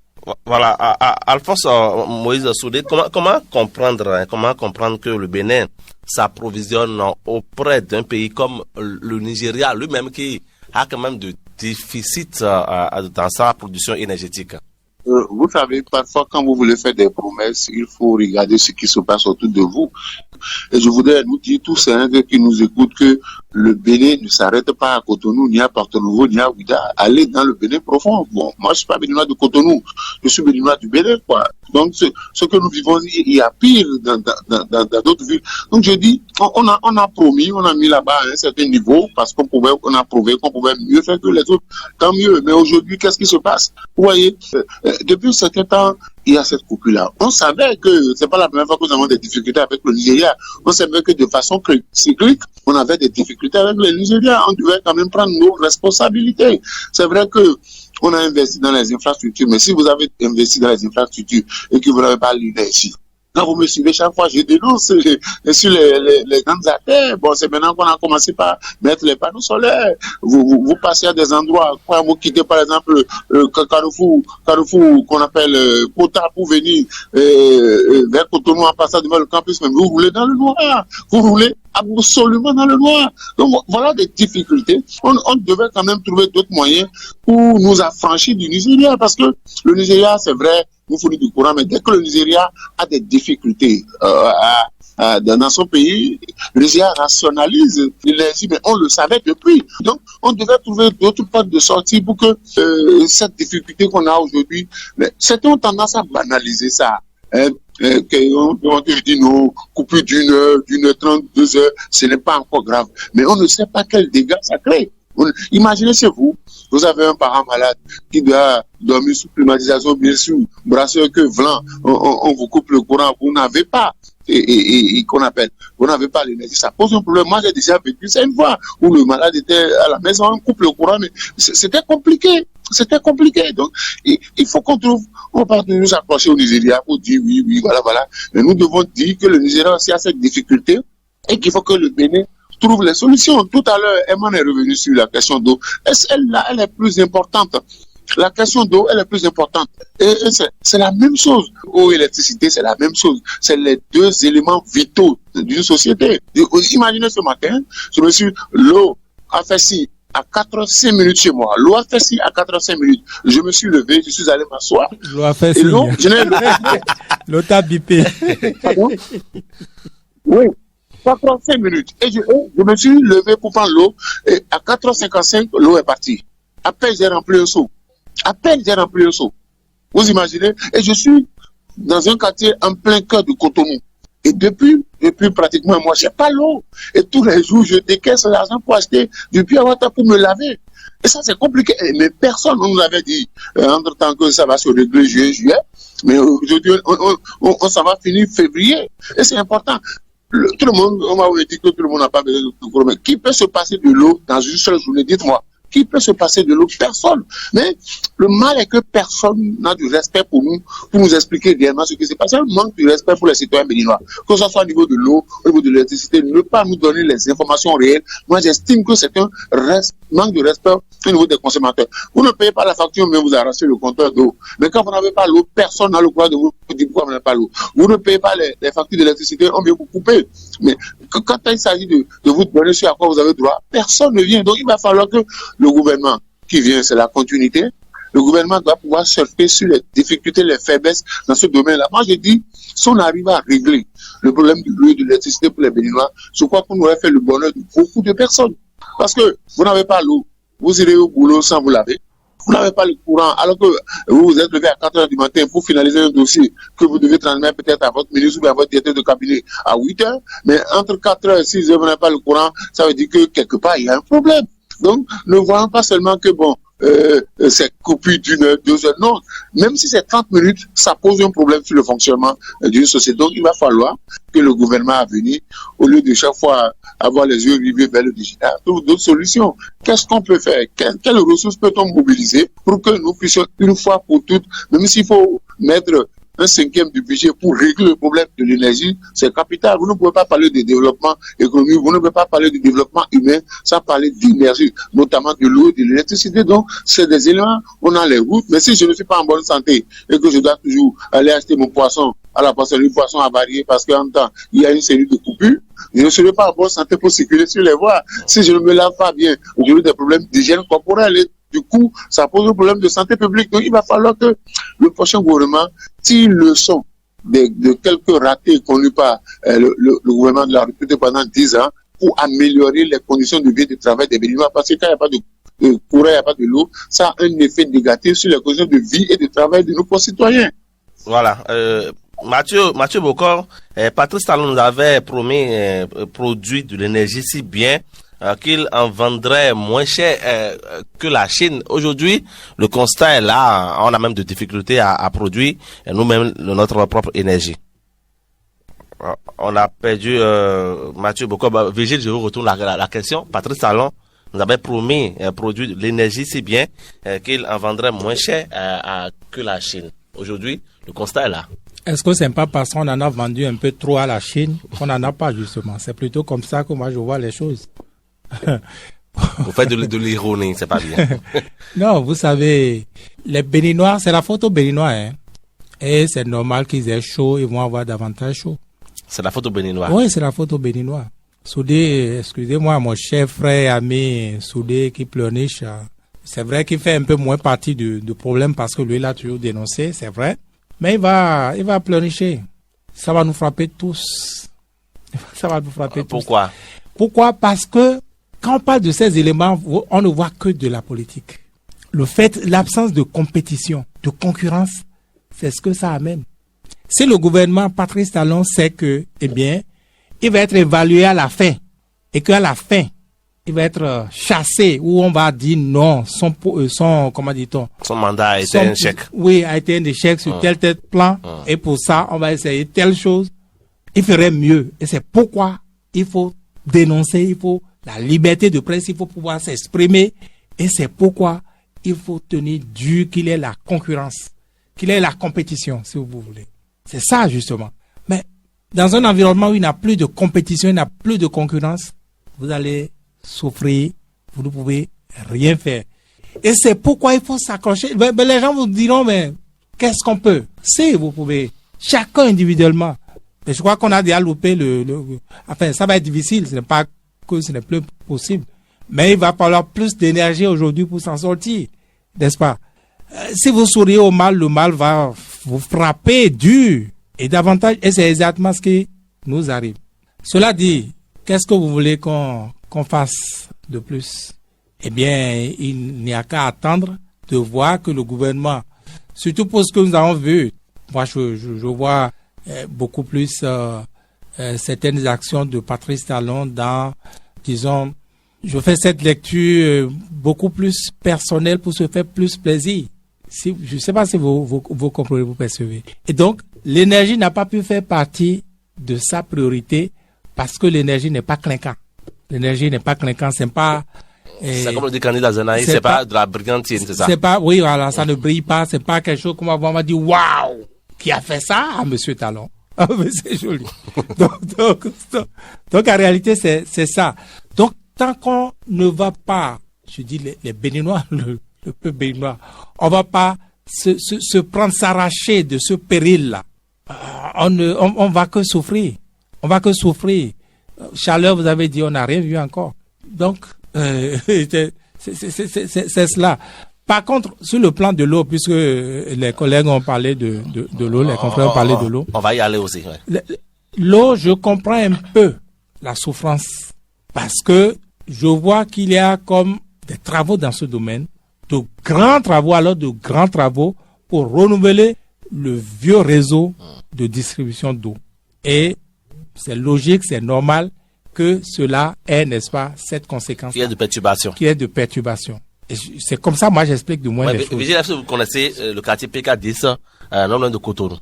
Voilà, Alphonse Moïse Soudé, comment comprendre que le Bénin s'approvisionne auprès d'un pays comme le Nigeria, lui-même qui a quand même de déficit dans sa production énergétique? Vous savez, parfois, quand vous voulez faire des promesses, il faut regarder ce qui se passe autour de vous. Et je voudrais nous dire tous ceux qui nous écoutent que le Bénin ne s'arrête pas à Cotonou, ni à Porto Novo, ni à Ouida. Allez dans le Bénin profond. Bon, moi, je suis pas béninois de Cotonou, je suis béninois du Bénin, quoi. Donc, ce que nous vivons, il y a pire dans d'autres villes. Donc, je dis, on a promis, on a mis là-bas à un certain niveau, parce on a prouvé qu'on pouvait mieux faire que les autres. Tant mieux. Mais aujourd'hui, qu'est-ce qui se passe? Vous voyez, depuis un certain temps, il y a cette coupure-là. On savait que c'est pas la première fois que nous avons des difficultés avec le Nigeria. On savait que de façon cyclique, on avait des difficultés avec le Nigeria. On devait quand même prendre nos responsabilités. C'est vrai que on a investi dans les infrastructures, mais si vous avez investi dans les infrastructures et que vous n'avez pas l'énergie, quand vous me suivez chaque fois, je dénonce sur les grandes artères. Bon, c'est maintenant qu'on a commencé par mettre les panneaux solaires. Vous passez à des endroits, quand vous quittez par exemple Carrefour qu'on appelle Kota pour venir vers Cotonou en passant devant le campus, mais vous roulez dans le noir. Vous roulez absolument dans le noir. Donc voilà des difficultés. On devait quand même trouver d'autres moyens pour nous affranchir du Nigeria, parce que le Nigeria, c'est vrai, nous fournit du courant, mais dès que le Nigeria a des difficultés dans son pays, le Nigeria rationalise l'énergie, mais on le savait depuis. Donc, on devait trouver d'autres portes de sortie pour que cette difficulté qu'on a aujourd'hui, mais certains ont tendance à banaliser ça. On te dit non, coupure d'une heure 30, 2 heures, ce n'est pas encore grave. Mais on ne sait pas quel dégâts ça crée. Imaginez chez vous, vous avez un parent malade qui doit dormir sous climatisation, bien sûr, brasseur que vlan, on vous coupe le courant, vous n'avez pas, et qu'on appelle, vous n'avez pas l'énergie, ça pose un problème. Moi, j'ai déjà vécu ça une fois, où le malade était à la maison, on coupe le courant, mais c'était compliqué. Donc, il faut qu'on trouve, on va nous accrocher au Nigeria pour dire oui, voilà. Mais nous devons dire que le Nigeria aussi a cette difficulté et qu'il faut que le Bénin trouve les solutions. Tout à l'heure, Emman est revenu sur la question d'eau. Elle est plus importante. La question d'eau, elle est plus importante. Et c'est la même chose. Eau et électricité, c'est la même chose. C'est les deux éléments vitaux d'une société. Imaginez ce matin, je me suis, l'eau a fait si, à 4h05 minutes chez moi. L'eau a fait signe à 4h05 minutes. Je me suis levé, je suis allé m'asseoir. L'eau a fait Et signe. l'eau t'a bipé. Pardon? Oui. 4h05 minutes. Et je me suis levé pour prendre l'eau. Et à 4h55, l'eau est partie. À peine j'ai rempli un seau. Vous imaginez? Et je suis dans un quartier en plein cœur de Cotonou. Et depuis pratiquement un mois, j'ai pas l'eau. Et tous les jours, je décaisse l'argent pour acheter du puits à water pour me laver. Et ça, c'est compliqué. Mais personne ne nous avait dit, entre-temps, que ça va se régler juillet. Mais aujourd'hui, on s'en va finir février. Et c'est important. Tout le monde, on m'a dit que tout le monde n'a pas besoin de l'eau. Mais qui peut se passer de l'eau dans une seule journée? Dites-moi. Qui peut se passer de l'eau? Personne. Mais le mal est que personne n'a du respect pour nous expliquer réellement ce qui s'est passé. Un manque de respect pour les citoyens béninois. Que ce soit au niveau de l'eau, au niveau de l'électricité, ne pas nous donner les informations réelles. Moi, j'estime que c'est un manque de respect au niveau des consommateurs. Vous ne payez pas la facture, mais vous arrachez le compteur d'eau. Mais quand vous n'avez pas l'eau, personne n'a le droit de vous dire pourquoi vous n'avez pas l'eau. Vous ne payez pas les factures d'électricité, on vient vous couper. Mais quand il s'agit de vous donner ce à quoi vous avez droit, personne ne vient. Donc, il va falloir que le gouvernement qui vient, c'est la continuité. Le gouvernement doit pouvoir surfer sur les difficultés, les faiblesses dans ce domaine-là. Moi, je dis, si on arrive à régler le problème de l'eau et de l'électricité pour les Béninois, je crois qu'on aurait fait le bonheur de beaucoup de personnes. Parce que vous n'avez pas l'eau, vous irez au boulot sans vous laver. Vous n'avez pas le courant, alors que vous vous êtes levé à 4 h du matin pour finaliser un dossier que vous devez transmettre peut-être à votre ministre ou à votre directeur de cabinet à 8 h. Mais entre 4 h et 6 h, vous n'avez pas le courant, ça veut dire que quelque part, il y a un problème. Donc, ne voyons pas seulement que, c'est coupé d'une heure, 2 heures. Non, même si c'est 30 minutes, ça pose un problème sur le fonctionnement d'une société. Donc, il va falloir que le gouvernement à venir, au lieu de chaque fois avoir les yeux rivés vers le digital, trouve d'autres solutions. Qu'est-ce qu'on peut faire? Quelles ressources peut-on mobiliser pour que nous puissions, une fois pour toutes, même s'il faut mettre un 5e du budget pour régler le problème de l'énergie, c'est capital. Vous ne pouvez pas parler de développement économique, vous ne pouvez pas parler de développement humain sans parler d'énergie, notamment de l'eau et de l'électricité. Donc, c'est des éléments, on a les routes, mais si je ne suis pas en bonne santé et que je dois toujours aller acheter mon poisson à la poissonnerie, poisson avarié, parce qu'en temps, il y a une série de coupures, je ne serai pas en bonne santé pour circuler sur les voies. Si je ne me lave pas bien, j'aurai des problèmes d'hygiène corporelle. Du coup, ça pose un problème de santé publique. Donc, il va falloir que le prochain gouvernement tire leçon de quelques ratés connus par le gouvernement de la République pendant 10 ans pour améliorer les conditions de vie et de travail des Béninois. Parce que quand il n'y a pas de courant, il n'y a pas de l'eau, ça a un effet négatif sur les conditions de vie et de travail de nos concitoyens. Voilà. Mathieu Bokor, Patrice Talon nous avait promis produit de l'énergie si bien qu'il en vendrait moins cher que la Chine. Aujourd'hui, le constat est là. On a même de difficultés à produire nous-mêmes notre propre énergie. On a perdu Mathieu Bokor. Vigile, je vous retourne la question. Patrice Talon nous avait promis produire de l'énergie si bien qu'il en vendrait moins cher que la Chine. Aujourd'hui, le constat est là. Est-ce que c'est pas parce qu'on en a vendu un peu trop à la Chine qu'on n'en a pas, justement? C'est plutôt comme ça que moi je vois les choses. Vous faites de l'ironie, c'est pas bien. Non, vous savez, les Béninois, c'est la faute aux Béninois, hein. Et c'est normal qu'ils aient chaud, ils vont avoir davantage chaud. C'est la faute aux Béninois. Oui, c'est la faute aux Béninois. Soudé, excusez-moi, mon cher frère, ami, Soudé qui pleurniche, c'est vrai qu'il fait un peu moins partie du problème parce que lui, il a toujours dénoncé, c'est vrai. Mais il va pleurnicher. Ça va nous frapper tous. Ça va nous frapper tous. Pourquoi? Pourquoi? Parce que quand on parle de ces éléments, on ne voit que de la politique. Le fait, l'absence de compétition, de concurrence, c'est ce que ça amène. Si le gouvernement, Patrice Talon, sait que, eh bien, il va être évalué à la fin, et qu'à la fin, il va être chassé, ou on va dire non, comment dit-on? Son mandat a été un échec. Oui, a été un échec sur tel plan, et pour ça, on va essayer telle chose. Il ferait mieux. Et c'est pourquoi il faut dénoncer, il faut la liberté de presse, il faut pouvoir s'exprimer. Et c'est pourquoi il faut tenir dur qu'il ait la concurrence, qu'il ait la compétition, si vous voulez. C'est ça, justement. Mais dans un environnement où il n'y a plus de compétition, il n'y a plus de concurrence, vous allez souffrir, vous ne pouvez rien faire. Et c'est pourquoi il faut s'accrocher. Les gens vous diront, mais qu'est-ce qu'on peut? Si vous pouvez, chacun individuellement. Mais je crois qu'on a déjà loupé enfin, ça va être difficile, ce n'est pas que ce n'est plus possible. Mais il va falloir plus d'énergie aujourd'hui pour s'en sortir, n'est-ce pas? Si vous souriez au mal, le mal va vous frapper dur et davantage, et c'est exactement ce qui nous arrive. Cela dit, qu'est-ce que vous voulez qu'on fasse de plus? Eh bien, il n'y a qu'à attendre de voir que le gouvernement, surtout pour ce que nous avons vu, moi je vois beaucoup plus certaines actions de Patrice Talon dans, disons, je fais cette lecture beaucoup plus personnelle pour se faire plus plaisir. Si, je ne sais pas si vous comprenez, vous percevez. Et donc, l'énergie n'a pas pu faire partie de sa priorité parce que l'énergie n'est pas clinquant. L'énergie n'est pas clinquant, c'est pas... c'est comme le dit candidat Zanaï, c'est pas de la brigantine, c'est ça? C'est pas, oui, voilà, ça ne brille pas, c'est pas quelque chose qu'on va dire, waouh, qui a fait ça à Monsieur Talon. Ah, mais c'est joli. donc, en réalité, c'est ça. Donc, tant qu'on ne va pas, je dis les Béninois, le peuple béninois, on va pas se prendre, s'arracher de ce péril-là. On va que souffrir. On va que souffrir. Chaleur, vous avez dit, on n'a rien vu encore. Donc, c'est cela. Par contre, sur le plan de l'eau, puisque les collègues ont parlé de l'eau, les confrères ont parlé de l'eau. On va y aller aussi. Ouais. L'eau, je comprends un peu la souffrance parce que je vois qu'il y a comme des travaux dans ce domaine, de grands travaux pour renouveler le vieux réseau de distribution d'eau. Et c'est logique, c'est normal que cela ait, n'est-ce pas, cette conséquence. Qui est de perturbation. Et c'est comme ça, moi, j'explique du moins les choses. Vigile, est-ce que vous connaissez le quartier PK10, non loin de Cotonou?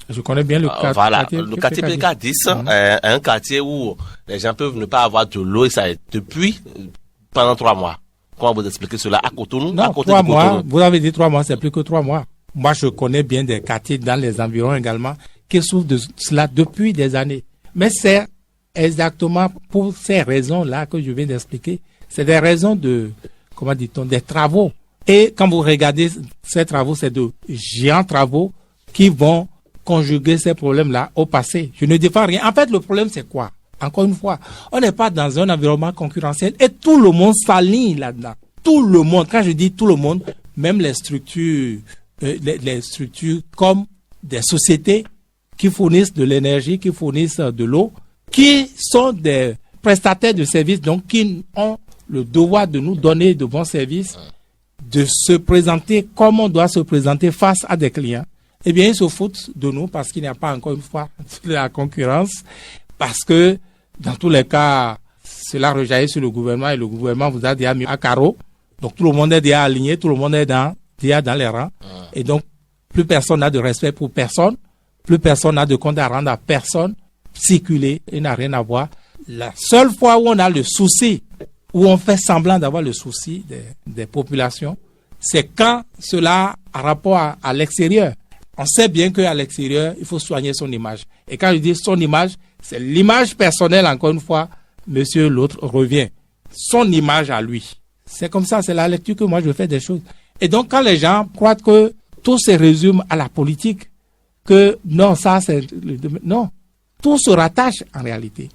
Je connais bien le quartier. Voilà, le quartier PK10 est un quartier où les gens peuvent ne pas avoir de l'eau et ça est depuis pendant 3 mois. Comment vous expliquez cela à Cotonou? Non, 3 mois. Vous avez dit 3 mois, c'est plus que 3 mois. Moi, je connais bien des quartiers dans les environs également qui souffrent de cela depuis des années. Mais c'est exactement pour ces raisons-là que je viens d'expliquer. C'est des raisons de, comment dit-on, des travaux. Et quand vous regardez ces travaux, c'est de géants travaux qui vont conjuguer ces problèmes-là au passé. Je ne défends rien. En fait, le problème, c'est quoi? Encore une fois, on n'est pas dans un environnement concurrentiel et tout le monde s'aligne là-dedans. Tout le monde, quand je dis tout le monde, même les structures comme des sociétés qui fournissent de l'énergie, qui fournissent de l'eau, qui sont des prestataires de services, donc qui ont le devoir de nous donner de bons services, de se présenter comme on doit se présenter face à des clients. Eh bien, ils se foutent de nous parce qu'il n'y a pas, encore une fois, de la concurrence, parce que dans tous les cas, cela rejaillit sur le gouvernement et le gouvernement vous a déjà mis à carreau. Donc tout le monde est déjà aligné, tout le monde est déjà dans les rangs. Et donc, plus personne n'a de respect pour personne, plus personne n'a de compte à rendre à personne. Circuler, il n'a rien à voir. La seule fois où on a le souci, où on fait semblant d'avoir le souci des populations, c'est quand cela a rapport à l'extérieur. On sait bien qu'à l'extérieur, il faut soigner son image. Et quand je dis son image, c'est l'image personnelle, encore une fois, monsieur l'autre revient. Son image à lui. C'est comme ça, c'est la lecture que moi je fais des choses. Et donc quand les gens croient que tout se résume à la politique, que non, ça c'est... Non, tout se rattache en réalité.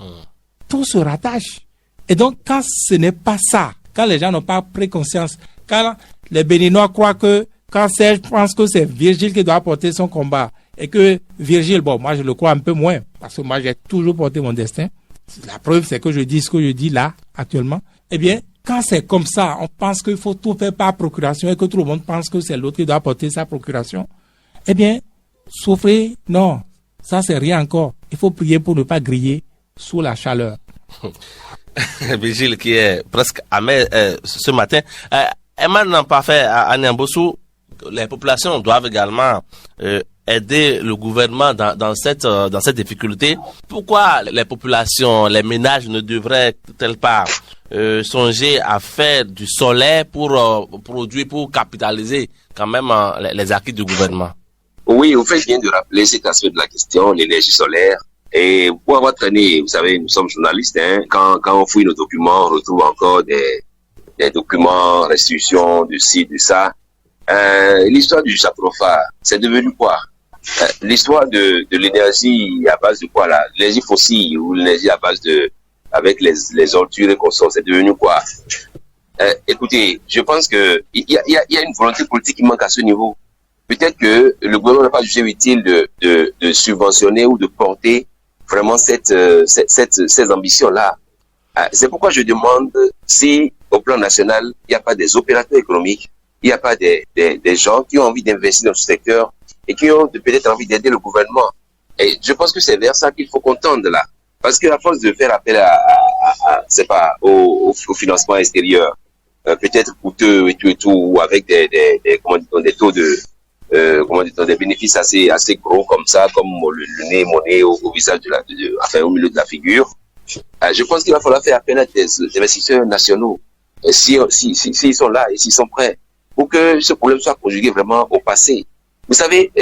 Tout se rattache. Et donc quand ce n'est pas ça, quand les gens n'ont pas pris conscience, quand les Béninois croient que quand Serge pense que c'est Virgile qui doit porter son combat et que Virgile, bon, moi je le crois un peu moins parce que moi j'ai toujours porté mon destin. La preuve, c'est que je dis ce que je dis là, actuellement. Eh bien, quand c'est comme ça, on pense qu'il faut tout faire par procuration et que tout le monde pense que c'est l'autre qui doit porter sa procuration. Eh bien, souffrir, non, ça c'est rien encore. Il faut prier pour ne pas griller sous la chaleur. Vigile qui est presque amer ce matin. Emmanuel n'a pas fait à Niambossou. Les populations doivent également aider le gouvernement dans cette difficulté. Pourquoi les populations, les ménages ne devraient-elles pas songer à faire du solaire pour produire, pour capitaliser quand même les acquis du gouvernement? Oui, vous faites bien de rappeler cet aspect de la question, l'énergie solaire. Et pour avoir traîné, vous savez, nous sommes journalistes, hein, quand on fouille nos documents, on retrouve encore des documents, restitutions, de ci, de ça. L'histoire du château phare, c'est devenu quoi? L'histoire de l'énergie à base de quoi là? L'énergie fossile ou l'énergie à base avec les ordures et consorts, c'est devenu quoi? Écoutez, je pense que il y a une volonté politique qui manque à ce niveau. Peut-être que le gouvernement n'a pas jugé utile de subventionner ou de porter vraiment ces ambitions-là. C'est pourquoi je demande si, au plan national, il n'y a pas des opérateurs économiques, il n'y a pas des gens qui ont envie d'investir dans ce secteur et qui ont peut-être envie d'aider le gouvernement. Et je pense que c'est vers ça qu'il faut qu'on tende là. Parce qu'à force de faire appel au financement extérieur, peut-être coûteux et tout, ou avec des taux des bénéfices assez gros comme ça, comme le nez, mon nez au visage au milieu de la figure. Je pense qu'il va falloir faire appel à des investisseurs nationaux, s'ils sont là et s'ils sont prêts, pour que ce problème soit conjugué vraiment au passé. Vous savez,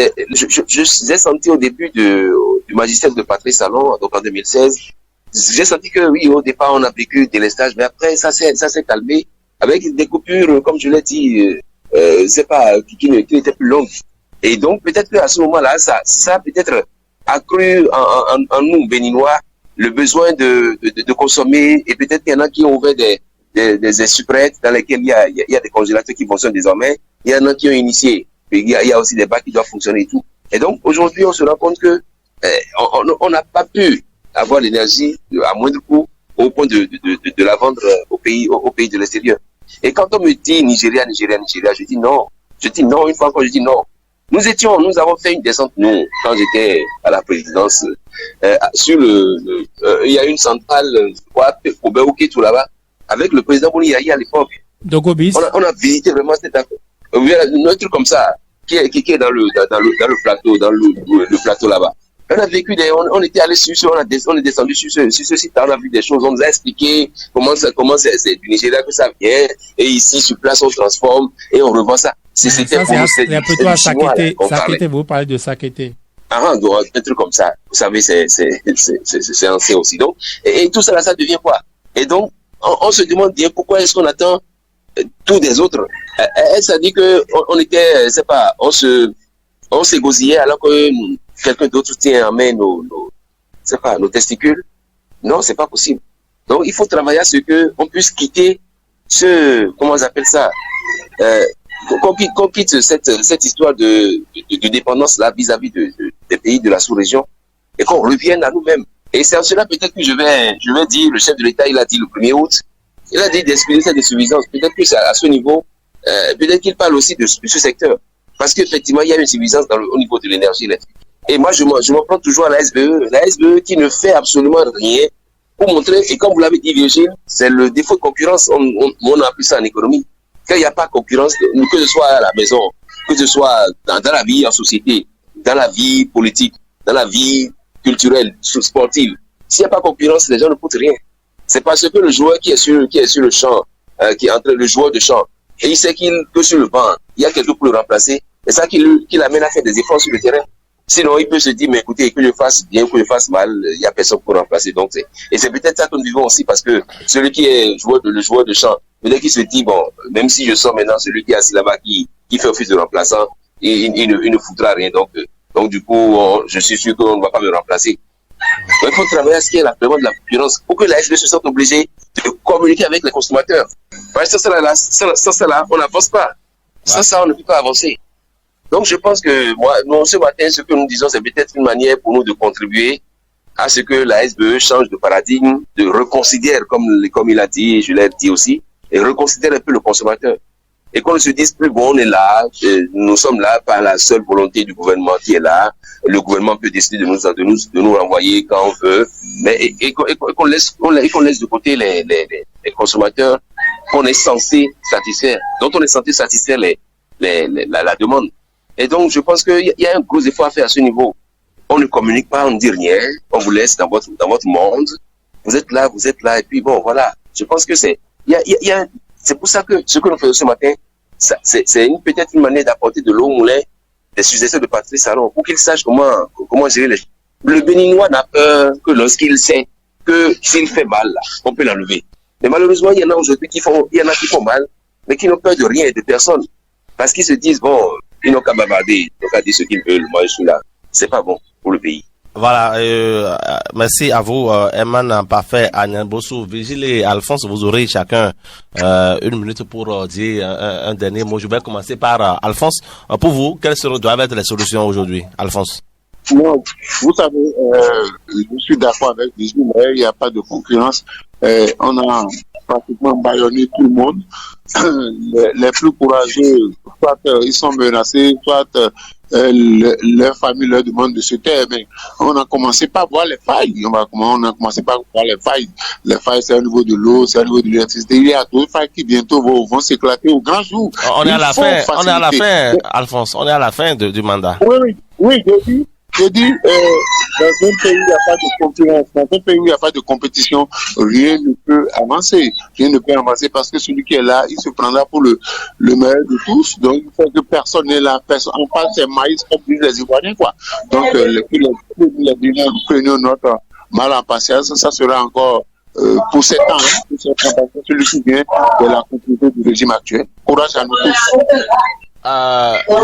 j'ai senti au début du magistère de Patrice Talon, donc en 2016, j'ai senti que oui, au départ, on a vécu des délestage, mais après, ça s'est calmé avec des coupures, comme je l'ai dit, qui n'étaient plus longues. Et donc, peut-être qu'à ce moment-là, ça a peut-être accru en nous, Béninois, le besoin de consommer, et peut-être qu'il y en a qui ont ouvert des supprettes dans lesquelles il y a des congélateurs qui fonctionnent désormais. Il y en a qui ont initié. Il y a aussi des bacs qui doivent fonctionner et tout. Et donc, aujourd'hui, on se rend compte que on n'a pas pu avoir l'énergie à moindre coût au point de la vendre au pays de l'extérieur. Et quand on me dit Nigeria, je dis non. Une fois encore, je dis non. Nous avons fait une descente, nous, quand j'étais à la présidence, sur il y a une centrale, au Béouké, tout là-bas, avec le président Bouni à l'époque. Dogobis. On a visité vraiment cette affaire. Un truc comme ça, qui est dans le plateau là-bas. On a vécu on était allé on est descendu sur ce site, on a vu des choses, on nous a expliqué comment c'est du Nigeria que ça vient, et ici, sur place, on transforme, et on revend ça. C'était plutôt à Sakété, vous parlez de Sakété. Un truc comme ça. Vous savez, c'est ancien aussi. Donc, et tout ça, là, ça devient quoi? Et donc, on se demande bien pourquoi est-ce qu'on attend tous des autres. Ça dit que on était, on s'égosillait alors que quelqu'un d'autre tient en main nos testicules. Non, c'est pas possible. Donc, il faut travailler à ce que on puisse quitter comment on appelle ça, qu'on quitte cette histoire de dépendance là vis-à-vis des pays de la sous-région et qu'on revienne à nous-mêmes. Et c'est en cela peut-être que je vais dire, le chef de l'État, il a dit le 1er août, il a dit d'exprimer cette insuffisance. Peut-être que à ce niveau, peut-être qu'il parle aussi de ce secteur. Parce qu'effectivement, il y a une insuffisance au niveau de l'énergie électrique. Et moi, je m'en prends toujours à la SBE qui ne fait absolument rien pour montrer, et comme vous l'avez dit, Virgile, c'est le défaut de concurrence, on a appris ça en économie. Quand il n'y a pas de concurrence, que ce soit à la maison, que ce soit dans la vie en société, dans la vie politique, dans la vie culturelle, sportive, s'il n'y a pas de concurrence, les gens ne coûtent rien. C'est parce que le joueur qui est sur le champ, qui est entre le joueur de champ, et il sait que sur le banc, il y a quelqu'un pour le remplacer, et ça qui l'amène à faire des efforts sur le terrain. Sinon, il peut se dire, mais écoutez, que je fasse bien, que je fasse mal, il n'y a personne pour remplacer. Donc, et c'est peut-être ça que nous vivons aussi, parce que celui qui est le joueur de champ, peut-être qu'il se dit, bon, même si je sors maintenant, celui qui est assis là-bas, qui fait office de remplaçant, il ne foutra rien. Donc du coup, je suis sûr qu'on ne va pas me remplacer. Donc, il faut travailler à ce qu'il y ait vraiment de la concurrence, pour que la SB se sente obligée de communiquer avec les consommateurs. Parce que sans ça, on n'avance pas. Sans ça, on ne peut pas avancer. Donc, je pense que nous, ce matin, ce que nous disons, c'est peut-être une manière pour nous de contribuer à ce que la SBE change de paradigme, de reconsidère, comme il a dit, et je l'ai dit aussi, et reconsidère un peu le consommateur. Et qu'on ne se dise plus, bon, on est là, nous sommes là par la seule volonté du gouvernement qui est là. Le gouvernement peut décider de nous renvoyer quand on veut, mais et qu'on laisse de côté les consommateurs qu'on est censé satisfaire, dont on est censé satisfaire la demande. Et donc, je pense qu'il y a un gros effort à faire à ce niveau. On ne communique pas, on ne dit rien, on vous laisse dans votre monde. Vous êtes là, et puis bon, voilà. Je pense que c'est pour ça que ce que nous faisons ce matin, c'est peut-être une manière d'apporter de l'eau au moulin des successeurs de Patrice Talon, pour qu'ils sachent comment gérer les choses. Le Béninois n'a peur que lorsqu'il sait que s'il fait mal, là, on peut l'enlever. Mais malheureusement, il y en a aujourd'hui qui font mal, mais qui n'ont peur de rien et de personne. Parce qu'ils se disent, bon, ils n'ont qu'à bavarder, ils n'ont qu'à dire ce qu'ils veulent, moi je suis là. C'est pas bon pour le pays. Voilà, merci à vous, Eman Parfait, Agnès Bossou, Vigile et Alphonse. Vous aurez chacun 1 minute pour dire un dernier mot. Je vais commencer par Alphonse. Pour vous, quelles doivent être les solutions aujourd'hui, Alphonse? Non, vous savez, je suis d'accord avec Vigile, il n'y a pas de concurrence. On a pratiquement bâillonné tout le monde. Les plus courageux, soit ils sont menacés, soit leur famille leur demande de se taire, mais on a commencé par voir les failles. On a commencé par voir les failles. Les failles, c'est au niveau de l'eau, c'est au niveau de l'électricité. Il y a d'autres failles qui bientôt vont s'éclater au grand jour. On est à la fin, Alphonse. On est à la fin du mandat. Oui, je dis, dans un pays où il n'y a pas de concurrence, dans un pays où il n'y a pas de compétition, rien ne peut avancer. Rien ne peut avancer parce que celui qui est là, il se prendra pour le meilleur de tous. Donc, il faut que personne n'est là. On parle c'est maïs comme disent les Ivoiriens, quoi. Donc, les craignons notre mal en patience, ça sera encore pour 7 ans, celui qui vient de la continuité du régime actuel. Courage à nous tous.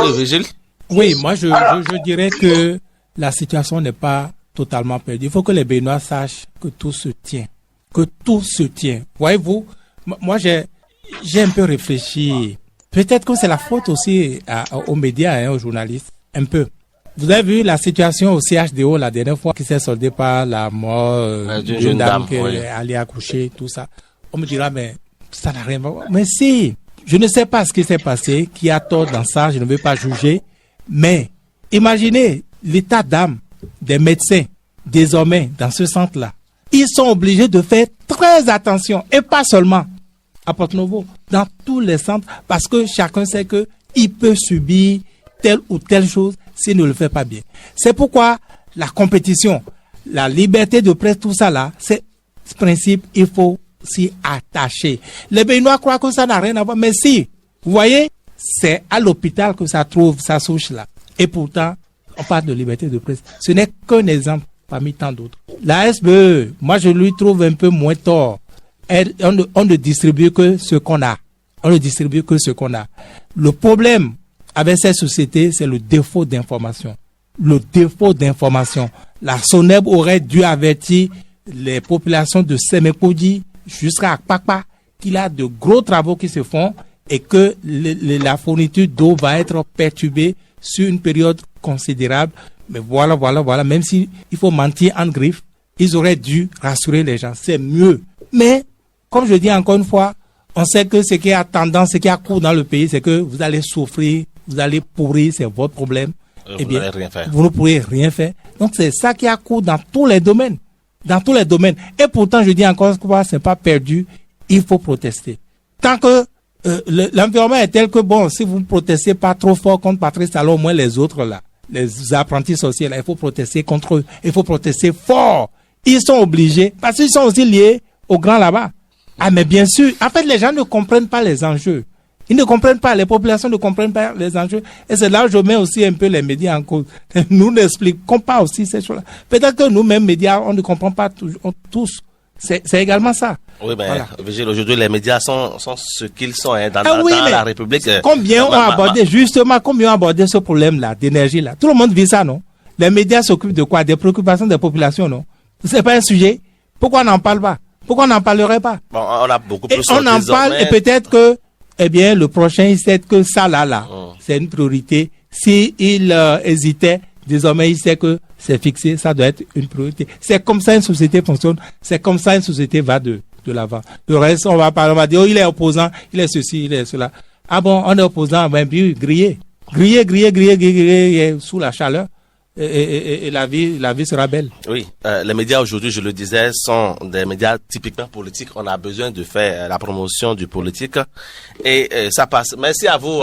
Oui, Vigile. Oui, moi je dirais que la situation n'est pas totalement perdue. Il faut que les Béninois sachent que tout se tient. Que tout se tient. Voyez-vous, moi j'ai un peu réfléchi. Peut-être que c'est la faute aussi aux médias, aux journalistes. Un peu. Vous avez vu la situation au CHDO la dernière fois qui s'est soldée par la mort d'une jeune dame qui est allée accoucher, tout ça. On me dira, mais ça n'a rien à voir. Mais si, je ne sais pas ce qui s'est passé, qui a tort dans ça, je ne veux pas juger. Mais imaginez l'état d'âme des médecins désormais dans ce centre-là. Ils sont obligés de faire très attention, et pas seulement à Porto-Novo, dans tous les centres, parce que chacun sait qu'il peut subir telle ou telle chose s'il ne le fait pas bien. C'est pourquoi la compétition, la liberté de presse, tout ça là, c'est ce principe, il faut s'y attacher. Les Béninois croient que ça n'a rien à voir, mais si, vous voyez, c'est à l'hôpital que ça trouve sa souche là. Et pourtant, on parle de liberté de presse. Ce n'est qu'un exemple parmi tant d'autres. La SBE, moi je lui trouve un peu moins tort. On ne distribue que ce qu'on a. On ne distribue que ce qu'on a. Le problème avec cette société, c'est le défaut d'information. Le défaut d'information. La SONEB aurait dû avertir les populations de Sémékoudi jusqu'à Akpakpa qu'il y a de gros travaux qui se font et que la fourniture d'eau va être perturbée sur une période considérable. Mais voilà, même s'il faut mentir en griffe, ils auraient dû rassurer les gens. C'est mieux. Mais, comme je dis encore une fois, on sait que ce qui a tendance, ce qui a cours dans le pays, c'est que vous allez souffrir, vous allez pourrir, c'est votre problème. Eh bien, rien faire. Vous ne pourrez rien faire. Donc, c'est ça qui a cours dans tous les domaines. Dans tous les domaines. Et pourtant, je dis encore une fois, c'est pas perdu. Il faut protester. Tant que l'environnement est tel que, bon, si vous ne protestez pas trop fort contre Patrice Talon, au moins les autres, là, les apprentis sorciers, là, il faut protester contre eux. Il faut protester fort. Ils sont obligés, parce qu'ils sont aussi liés aux grands là-bas. Ah, mais bien sûr, en fait, les gens ne comprennent pas les enjeux. Ils ne comprennent pas, les populations ne comprennent pas les enjeux. Et c'est là où je mets aussi un peu les médias en cause. Nous n'expliquons pas aussi ces choses-là. Peut-être que nous-mêmes, médias, on ne comprend pas tous. C'est également ça. Oui, mais voilà. Vigile, aujourd'hui, les médias sont ce qu'ils sont dans la République. Combien ont abordé ce problème-là, d'énergie-là? Tout le monde vit ça, non? Les médias s'occupent de quoi? Des préoccupations des populations, non? C'est pas un sujet. Pourquoi on n'en parle pas? Pourquoi on n'en parlerait pas? Bon, on a beaucoup plus. Et on en parle et peut-être que, eh bien, le prochain, il sait que ça, là, c'est une priorité. S'il hésitait, désormais, il sait que c'est fixé, ça doit être une priorité. C'est comme ça une société fonctionne, c'est comme ça une société va de l'avant. Le reste, on va parler, on va dire, oh, il est opposant, il est ceci, il est cela. Ah bon, on est opposant, ben, puis grillé, sous la chaleur. Et la vie sera belle. Oui, les médias aujourd'hui, je le disais, sont des médias typiquement politiques. On a besoin de faire la promotion du politique et ça passe. Merci à vous.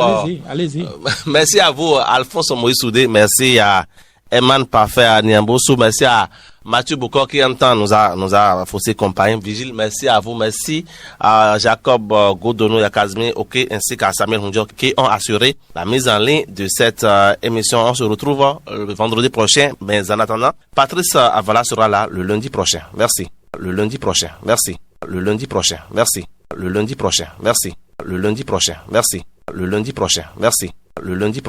Allez-y. Merci à vous, Alphonse Moïse Soudé. Merci à Eman Parfait, à Niamboso. Merci à Mathieu Bokor qui en temps nous a faussé compagnie. Vigile, merci à vous. Merci à Jacob Godono, Yakazmi, OK, ainsi qu'à Samuel Hundjo qui ont assuré la mise en ligne de cette émission. On se retrouve le vendredi prochain. Mais en attendant, Patrice Avala sera là le lundi prochain. Merci. Le lundi prochain. Merci. Le lundi prochain. Merci. Le lundi prochain. Merci. Le lundi prochain. Merci. Le lundi prochain. Merci. Le lundi